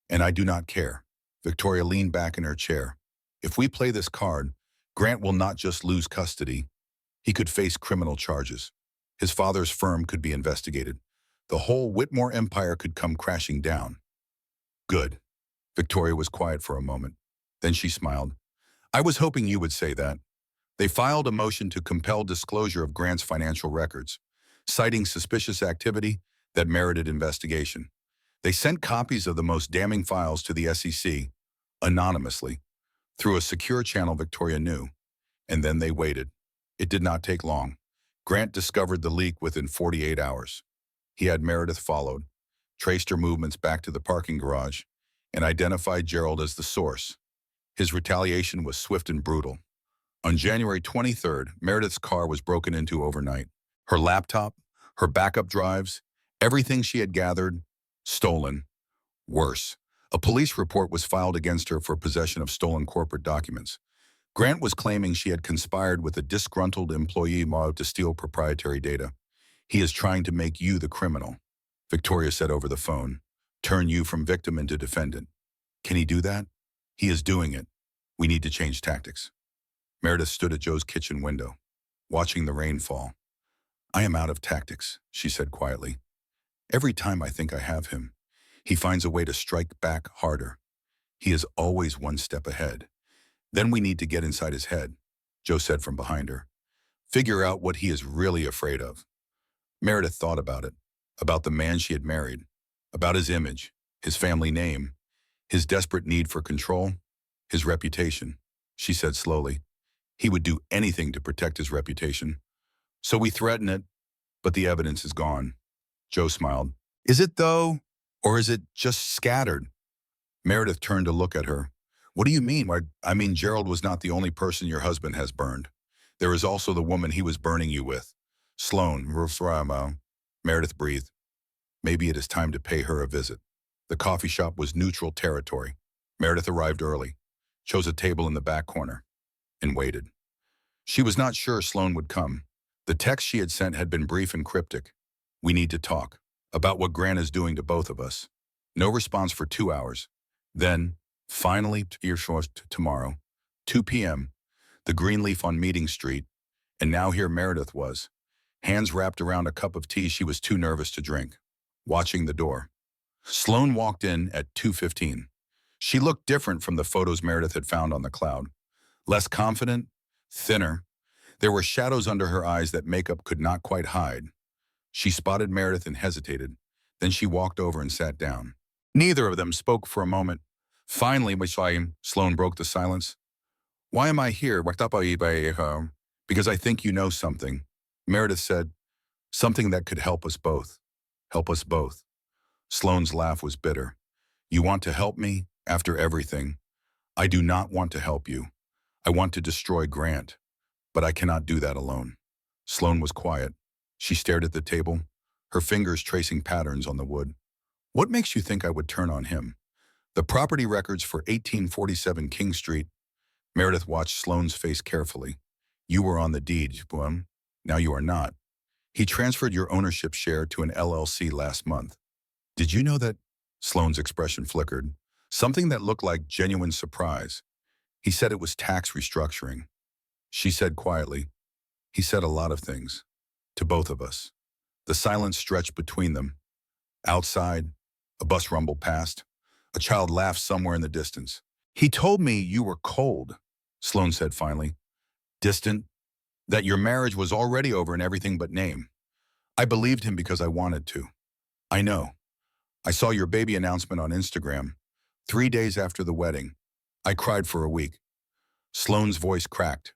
and I do not care." Victoria leaned back in her chair. "If we play this card, Grant will not just lose custody. He could face criminal charges. His father's firm could be investigated. The whole Whitmore empire could come crashing down." "Good." Victoria was quiet for a moment. Then she smiled. "I was hoping you would say that." They filed a motion to compel disclosure of Grant's financial records, citing suspicious activity that merited investigation. They sent copies of the most damning files to the SEC, anonymously, through a secure channel Victoria knew, and then they waited. It did not take long. Grant discovered the leak within 48 hours. He had Meredith followed, traced her movements back to the parking garage, and identified Gerald as the source. His retaliation was swift and brutal. On January 23rd, Meredith's car was broken into overnight. Her laptop, her backup drives, everything she had gathered, stolen. Worse, a police report was filed against her for possession of stolen corporate documents. Grant was claiming she had conspired with a disgruntled employee to steal proprietary data. "He is trying to make you the criminal," Victoria said over the phone. "Turn you from victim into defendant." "Can he do that?" "He is doing it. We need to change tactics." Meredith stood at Joe's kitchen window, watching the rain fall. "I am out of tactics," she said quietly. "Every time I think I have him, He finds a way to strike back harder. He is always one step ahead. Then we need to get inside his head, Joe said from behind her. Figure out what he is really afraid of. Meredith thought about the man she had married, about his image, his family name, his desperate need for control, his reputation. She said slowly, he would do anything to protect his reputation. So we threaten it, but the evidence is gone. Joe smiled. Is it though? Or is it just scattered? Meredith turned to look at her. What do you mean? I mean, Gerald was not the only person your husband has burned. There is also the woman he was burning you with. Sloan, Meredith breathed. Maybe it is time to pay her a visit. The coffee shop was neutral territory. Meredith arrived early, chose a table in the back corner, and waited. She was not sure Sloan would come. The text she had sent had been brief and cryptic. We need to talk about what Grant is doing to both of us. No response for 2 hours. Then, finally, tomorrow, 2 p.m., the green leaf on Meeting Street, and now here Meredith was, hands wrapped around a cup of tea she was too nervous to drink, watching the door. Sloan walked in at 2:15. She looked different from the photos Meredith had found on the cloud. Less confident, thinner. There were shadows under her eyes that makeup could not quite hide. She spotted Meredith and hesitated. Then she walked over and sat down. Neither of them spoke for a moment. Finally, Sloan broke the silence. Why am I here? Because I think you know something. Meredith said, something that could help us both. Help us both. Sloan's laugh was bitter. You want to help me after everything? I do not want to help you. I want to destroy Grant, but I cannot do that alone. Sloan was quiet. She stared at the table, her fingers tracing patterns on the wood. What makes you think I would turn on him? The property records for 1847 King Street. Meredith watched Sloan's face carefully. You were on the deed, Boom. Now you are not. He transferred your ownership share to an LLC last month. Did you know that? Sloan's expression flickered. Something that looked like genuine surprise. He said it was tax restructuring. She said quietly, he said a lot of things. To both of us. The silence stretched between them. Outside, a bus rumbled past. A child laughed somewhere in the distance. He told me you were cold, Sloan said finally. Distant, that your marriage was already over in everything but name. I believed him because I wanted to. I know. I saw your baby announcement on Instagram. 3 days after the wedding. I cried for a week. Sloan's voice cracked,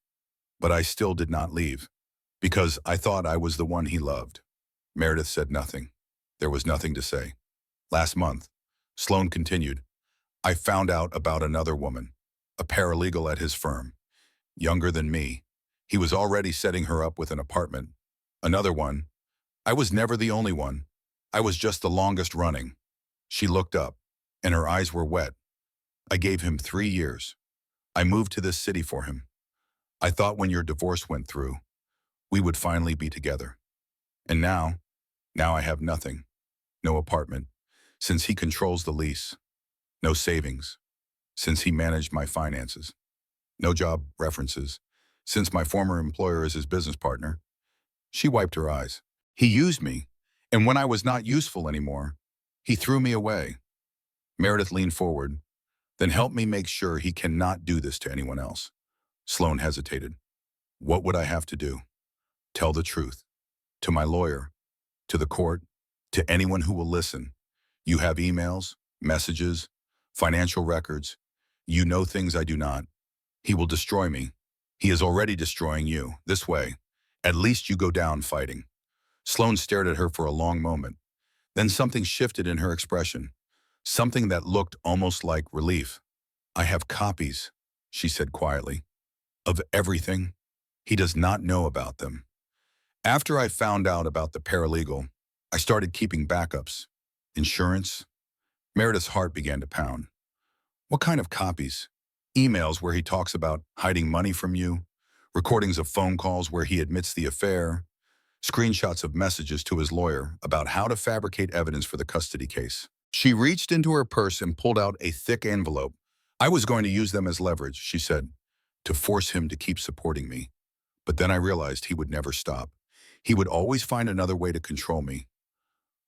but I still did not leave, because I thought I was the one he loved. Meredith said nothing. There was nothing to say. Last month, Sloan continued, I found out about another woman, a paralegal at his firm. Younger than me. He was already setting her up with an apartment. Another one. I was never the only one. I was just the longest running. She looked up, and her eyes were wet. I gave him 3 years. I moved to this city for him. I thought when your divorce went through, we would finally be together. And now I have nothing. No apartment, since he controls the lease. No savings, since he managed my finances. No job references, since my former employer is his business partner. She wiped her eyes. He used me, and when I was not useful anymore, he threw me away. Meredith leaned forward. Then help me make sure he cannot do this to anyone else. Sloan hesitated. What would I have to do? Tell the truth. To my lawyer, to the court, to anyone who will listen. You have emails, messages, financial records. You know things I do not. He will destroy me. He is already destroying you, this way. At least you go down fighting. Sloan stared at her for a long moment. Then something shifted in her expression. Something that looked almost like relief. I have copies, she said quietly, of everything. He does not know about them. After I found out about the paralegal, I started keeping backups. Insurance. Meredith's heart began to pound. What kind of copies? Emails where he talks about hiding money from you, recordings of phone calls where he admits the affair, screenshots of messages to his lawyer about how to fabricate evidence for the custody case. She reached into her purse and pulled out a thick envelope. I was going to use them as leverage, she said, to force him to keep supporting me. But then I realized he would never stop. He would always find another way to control me,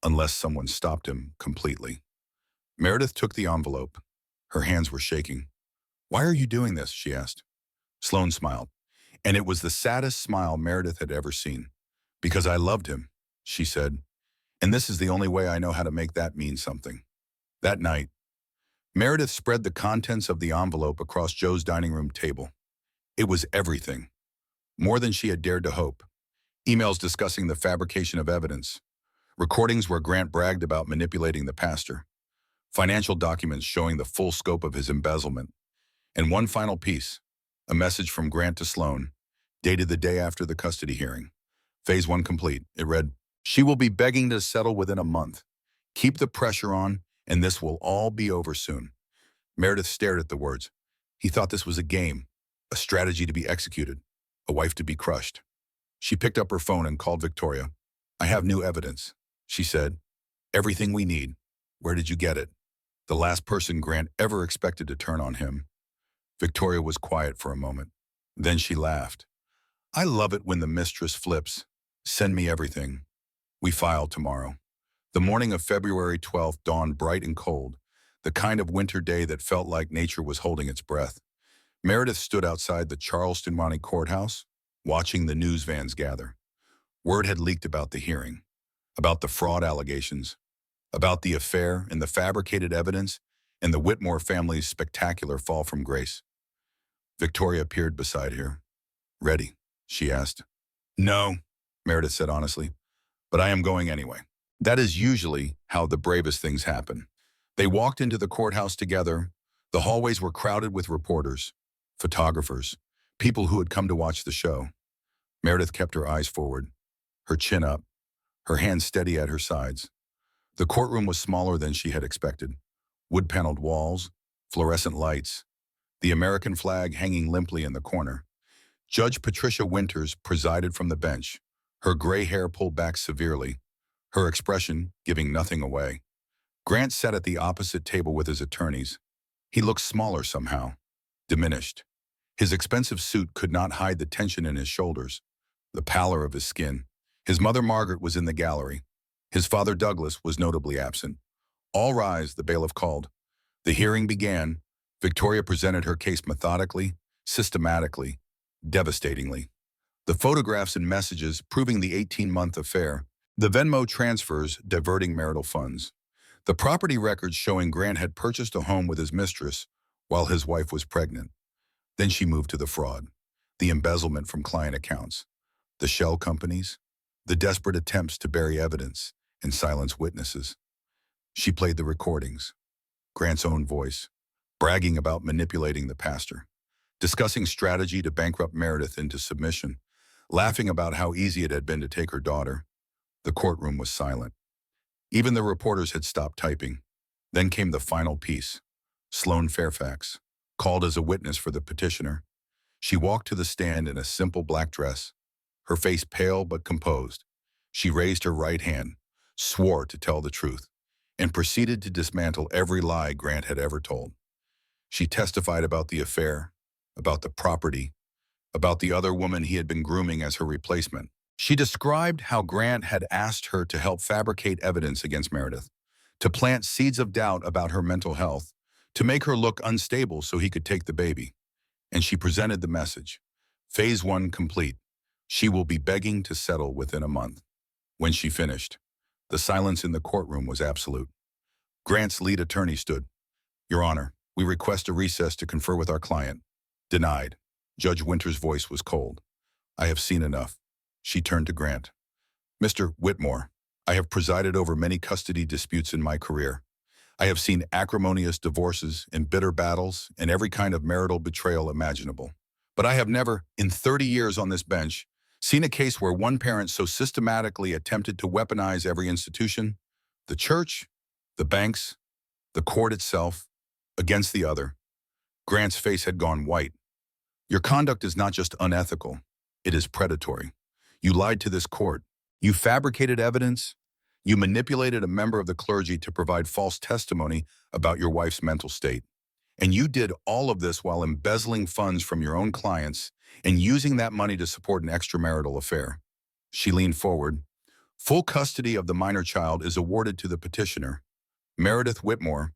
unless someone stopped him completely. Meredith took the envelope. Her hands were shaking. "Why are you doing this?" she asked. Sloane smiled, and it was the saddest smile Meredith had ever seen. "Because I loved him," she said, "and this is the only way I know how to make that mean something." That night, Meredith spread the contents of the envelope across Joe's dining room table. It was everything, more than she had dared to hope. Emails discussing the fabrication of evidence, recordings where Grant bragged about manipulating the pastor, financial documents showing the full scope of his embezzlement, and one final piece, a message from Grant to Sloane, dated the day after the custody hearing. Phase 1 complete. It read, "She will be begging to settle within a month. Keep the pressure on, and this will all be over soon." Meredith stared at the words. He thought this was a game, a strategy to be executed, a wife to be crushed. She picked up her phone and called Victoria. "I have new evidence," she said. "Everything we need. Where did you get it?" The last person Grant ever expected to turn on him. Victoria was quiet for a moment. Then she laughed. "I love it when the mistress flips. Send me everything. We file tomorrow." The morning of February 12th dawned bright and cold, the kind of winter day that felt like nature was holding its breath. Meredith stood outside the Charleston County Courthouse, watching the news vans gather. Word had leaked about the hearing, about the fraud allegations, about the affair and the fabricated evidence, and the Whitmore family's spectacular fall from grace. Victoria appeared beside her. "Ready?" she asked. "No," Meredith said honestly, "but I am going anyway." That is usually how the bravest things happen. They walked into the courthouse together. The hallways were crowded with reporters, photographers, people who had come to watch the show. Meredith kept her eyes forward, her chin up, her hands steady at her sides. The courtroom was smaller than she had expected. Wood-paneled walls, fluorescent lights, the American flag hanging limply in the corner. Judge Patricia Winters presided from the bench, her gray hair pulled back severely, her expression giving nothing away. Grant sat at the opposite table with his attorneys. He looked smaller somehow, diminished. His expensive suit could not hide the tension in his shoulders, the pallor of his skin. His mother Margaret was in the gallery. His father Douglas was notably absent. "All rise," the bailiff called. The hearing began. Victoria presented her case methodically, systematically, devastatingly. The photographs and messages proving the 18-month affair, the Venmo transfers diverting marital funds, the property records showing Grant had purchased a home with his mistress while his wife was pregnant. Then she moved to the fraud, the embezzlement from client accounts, the shell companies, the desperate attempts to bury evidence and silence witnesses. She played the recordings, Grant's own voice, bragging about manipulating the pastor, discussing strategy to bankrupt Meredith into submission, laughing about how easy it had been to take her daughter. The courtroom was silent. Even the reporters had stopped typing. Then came the final piece. Sloane Fairfax, called as a witness for the petitioner. She walked to the stand in a simple black dress, her face pale but composed. She raised her right hand, swore to tell the truth, and proceeded to dismantle every lie Grant had ever told. She testified about the affair, about the property, about the other woman he had been grooming as her replacement. She described how Grant had asked her to help fabricate evidence against Meredith, to plant seeds of doubt about her mental health, to make her look unstable so he could take the baby. And she presented the message. Phase 1 complete. She will be begging to settle within a month. When she finished, the silence in the courtroom was absolute. Grant's lead attorney stood. "Your Honor, we request a recess to confer with our client." Denied. Judge Winter's voice was cold. "I have seen enough." She turned to Grant. "Mr. Whitmore, I have presided over many custody disputes in my career. I have seen acrimonious divorces and bitter battles and every kind of marital betrayal imaginable. But I have never, in 30 years on this bench, seen a case where one parent so systematically attempted to weaponize every institution, the church, the banks, the court itself, against the other." Grant's face had gone white. "Your conduct is not just unethical, it is predatory. You lied to this court. You fabricated evidence. You manipulated a member of the clergy to provide false testimony about your wife's mental state. And you did all of this while embezzling funds from your own clients and using that money to support an extramarital affair." She leaned forward. "Full custody of the minor child is awarded to the petitioner, Meredith Whitmore,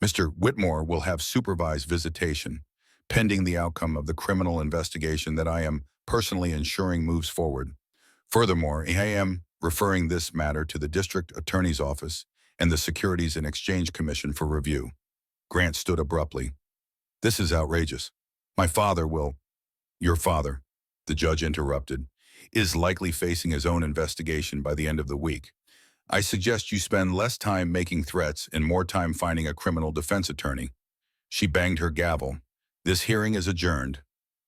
Mr. Whitmore will have supervised visitation, pending the outcome of the criminal investigation that I am personally ensuring moves forward. Furthermore, I am referring this matter to the District Attorney's Office and the Securities and Exchange Commission for review. Grant stood abruptly. This is outrageous. My father will— Your father, the judge interrupted, is likely facing his own investigation by the end of the week. I suggest you spend less time making threats and more time finding a criminal defense attorney. She banged her gavel. This hearing is adjourned.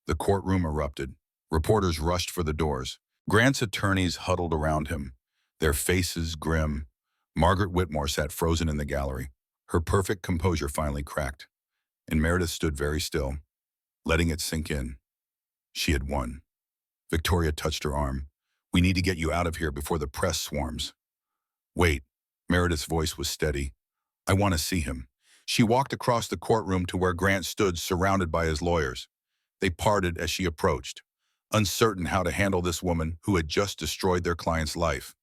The courtroom erupted. Reporters rushed for the doors. Grant's attorneys huddled around him, their faces grim. Margaret Whitmore sat frozen in the gallery. Her perfect composure finally cracked, and Meredith stood very still, letting it sink in. She had won. Victoria touched her arm. We need to get you out of here before the press swarms. Wait. Meredith's voice was steady. I want to see him. She walked across the courtroom to where Grant stood, surrounded by his lawyers. They parted as she approached, uncertain how to handle this woman who had just destroyed their client's life.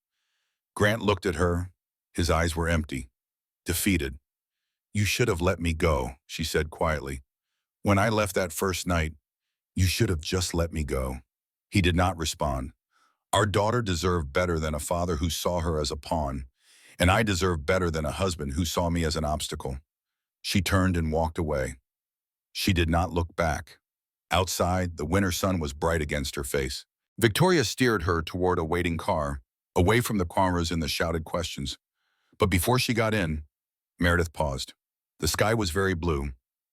Grant looked at her. His eyes were empty, defeated. You should have let me go, she said quietly. When I left that first night, you should have just let me go. He did not respond. Our daughter deserved better than a father who saw her as a pawn, and I deserve better than a husband who saw me as an obstacle. She turned and walked away. She did not look back. Outside, the winter sun was bright against her face. Victoria steered her toward a waiting car, away from the cameras and the shouted questions. But before she got in, Meredith paused. The sky was very blue,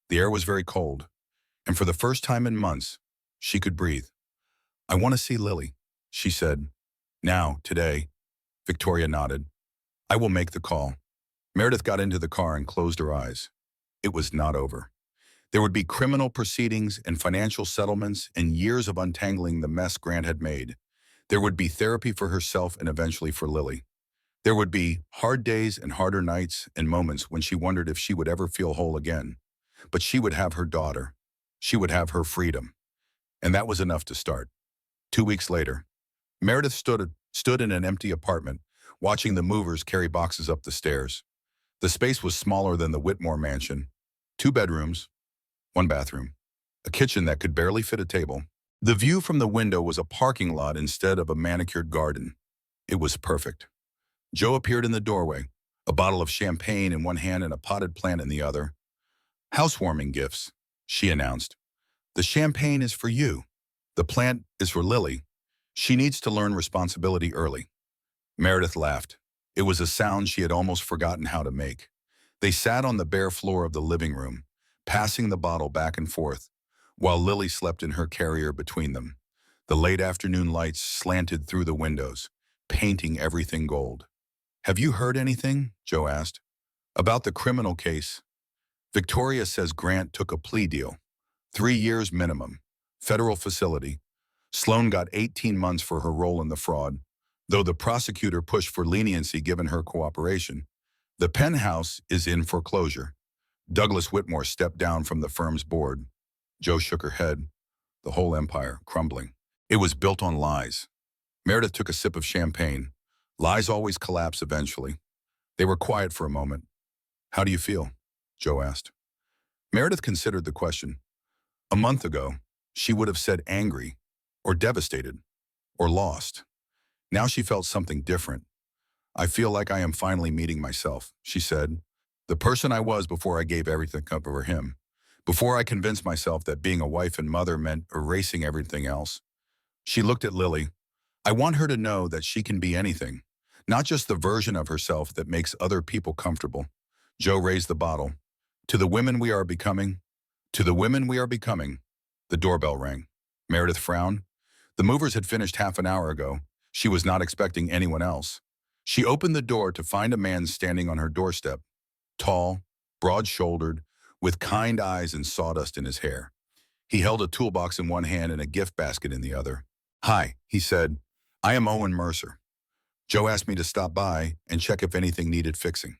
the air was very cold, and for the first time in months, she could breathe. I want to see Lily, she said. Now, today. Victoria nodded. I will make the call. Meredith got into the car and closed her eyes. It was not over. There would be criminal proceedings and financial settlements and years of untangling the mess Grant had made. There would be therapy for herself and eventually for Lily. There would be hard days and harder nights and moments when she wondered if she would ever feel whole again. But she would have her daughter. She would have her freedom. And that was enough to start. 2 weeks later, Meredith stood in an empty apartment, watching the movers carry boxes up the stairs. The space was smaller than the Whitmore mansion. 2 bedrooms, 1 bathroom, a kitchen that could barely fit a table. The view from the window was a parking lot instead of a manicured garden. It was perfect. Joe appeared in the doorway, a bottle of champagne in one hand and a potted plant in the other. Housewarming gifts, she announced. The champagne is for you. The plant is for Lily. She needs to learn responsibility early. Meredith laughed. It was a sound she had almost forgotten how to make. They sat on the bare floor of the living room, passing the bottle back and forth, while Lily slept in her carrier between them. The late afternoon lights slanted through the windows, painting everything gold. Have you heard anything? Joe asked. About the criminal case. Victoria says Grant took a plea deal. 3 years minimum. Federal facility. Sloan got 18 months for her role in the fraud, though the prosecutor pushed for leniency given her cooperation. The penthouse is in foreclosure. Douglas Whitmore stepped down from the firm's board. Joe shook her head. The whole empire crumbling. It was built on lies. Meredith took a sip of champagne. Lies always collapse eventually. They were quiet for a moment. How do you feel? Joe asked. Meredith considered the question. A month ago, she would have said angry, or devastated, or lost. Now she felt something different. I feel like I am finally meeting myself, she said. The person I was before I gave everything up over him. Before I convinced myself that being a wife and mother meant erasing everything else. She looked at Lily. I want her to know that she can be anything, not just the version of herself that makes other people comfortable. Joe raised the bottle. To the women we are becoming. To the women we are becoming. The doorbell rang. Meredith frowned. The movers had finished half an hour ago. She was not expecting anyone else. She opened the door to find a man standing on her doorstep. Tall, broad-shouldered, with kind eyes and sawdust in his hair. He held a toolbox in one hand and a gift basket in the other. Hi, he said. I am Owen Mercer. Joe asked me to stop by and check if anything needed fixing.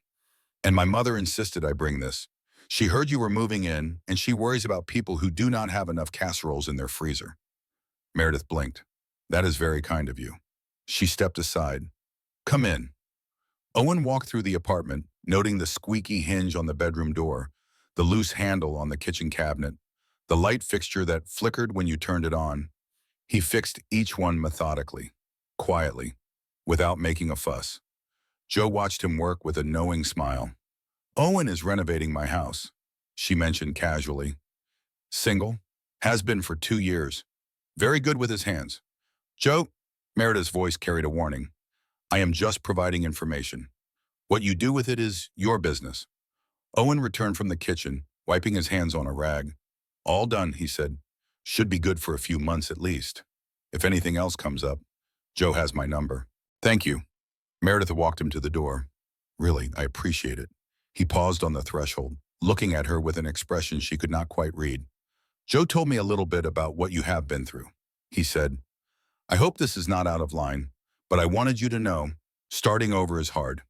And my mother insisted I bring this. She heard you were moving in, and she worries about people who do not have enough casseroles in their freezer. Meredith blinked. That is very kind of you. She stepped aside. Come in. Owen walked through the apartment, noting the squeaky hinge on the bedroom door, the loose handle on the kitchen cabinet, the light fixture that flickered when you turned it on. He fixed each one methodically, quietly, without making a fuss. Joe watched him work with a knowing smile. Owen is renovating my house, she mentioned casually. Single, has been for 2 years. Very good with his hands. Joe, Meredith's voice carried a warning. I am just providing information. What you do with it is your business. Owen returned from the kitchen, wiping his hands on a rag. All done, he said. Should be good for a few months at least. If anything else comes up, Joe has my number. Thank you. Meredith walked him to the door. Really, I appreciate it. He paused on the threshold, looking at her with an expression she could not quite read. Joe told me a little bit about what you have been through, he said. I hope this is not out of line, but I wanted you to know, starting over is hard,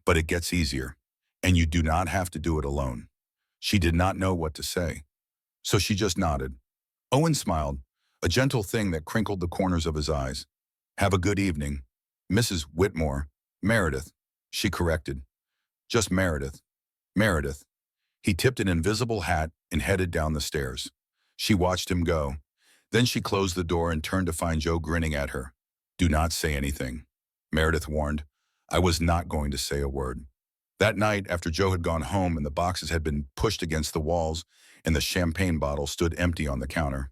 but it gets easier, and you do not have to do it alone. She did not know what to say, so she just nodded. Owen smiled, a gentle thing that crinkled the corners of his eyes. Have a good evening. Mrs. Whitmore, Meredith, she corrected. Just Meredith. Meredith. He tipped an invisible hat and headed down the stairs. She watched him go. Then she closed the door and turned to find Joe grinning at her. Do not say anything, Meredith warned. I was not going to say a word. That night, after Joe had gone home and the boxes had been pushed against the walls and the champagne bottle stood empty on the counter,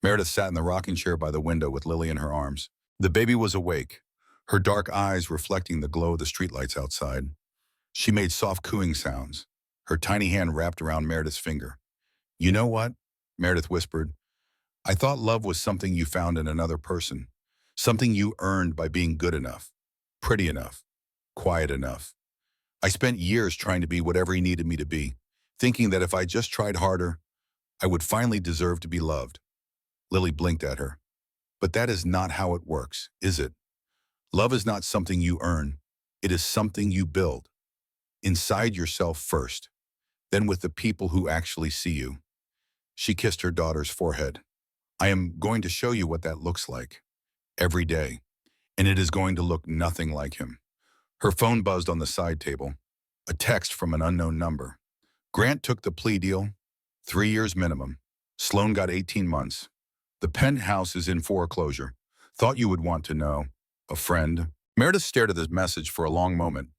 Meredith sat in the rocking chair by the window with Lily in her arms. The baby was awake, her dark eyes reflecting the glow of the streetlights outside. She made soft cooing sounds, her tiny hand wrapped around Meredith's finger. You know what? Meredith whispered. I thought love was something you found in another person, something you earned by being good enough, pretty enough, quiet enough. I spent years trying to be whatever he needed me to be, thinking that if I just tried harder, I would finally deserve to be loved. Lily blinked at her. But that is not how it works, is it? Love is not something you earn. It is something you build. Inside yourself first, then with the people who actually see you. She kissed her daughter's forehead. I am going to show you what that looks like. Every day. And it is going to look nothing like him. Her phone buzzed on the side table. A text from an unknown number. Grant took the plea deal. 3 years minimum. Sloan got 18 months. The penthouse is in foreclosure. Thought you would want to know. A friend. Meredith stared at this message for a long moment.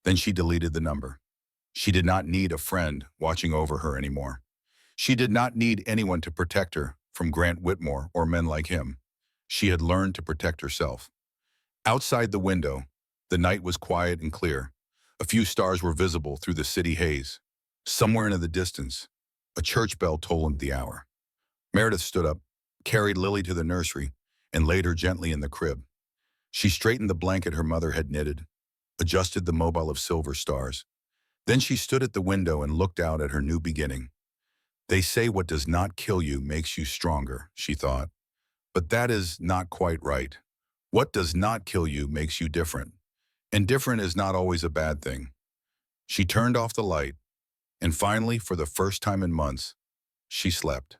Then she deleted the number. She did not need a friend watching over her anymore. She did not need anyone to protect her from Grant Whitmore or men like him. She had learned to protect herself. Outside the window, the night was quiet and clear. A few stars were visible through the city haze. Somewhere in the distance, a church bell tolled the hour. Meredith stood up, carried Lily to the nursery, and laid her gently in the crib. She straightened the blanket her mother had knitted, adjusted the mobile of silver stars. Then she stood at the window and looked out at her new beginning. They say what does not kill you makes you stronger, she thought. But that is not quite right. What does not kill you makes you different. And different is not always a bad thing. She turned off the light, and finally, for the first time in months, she slept.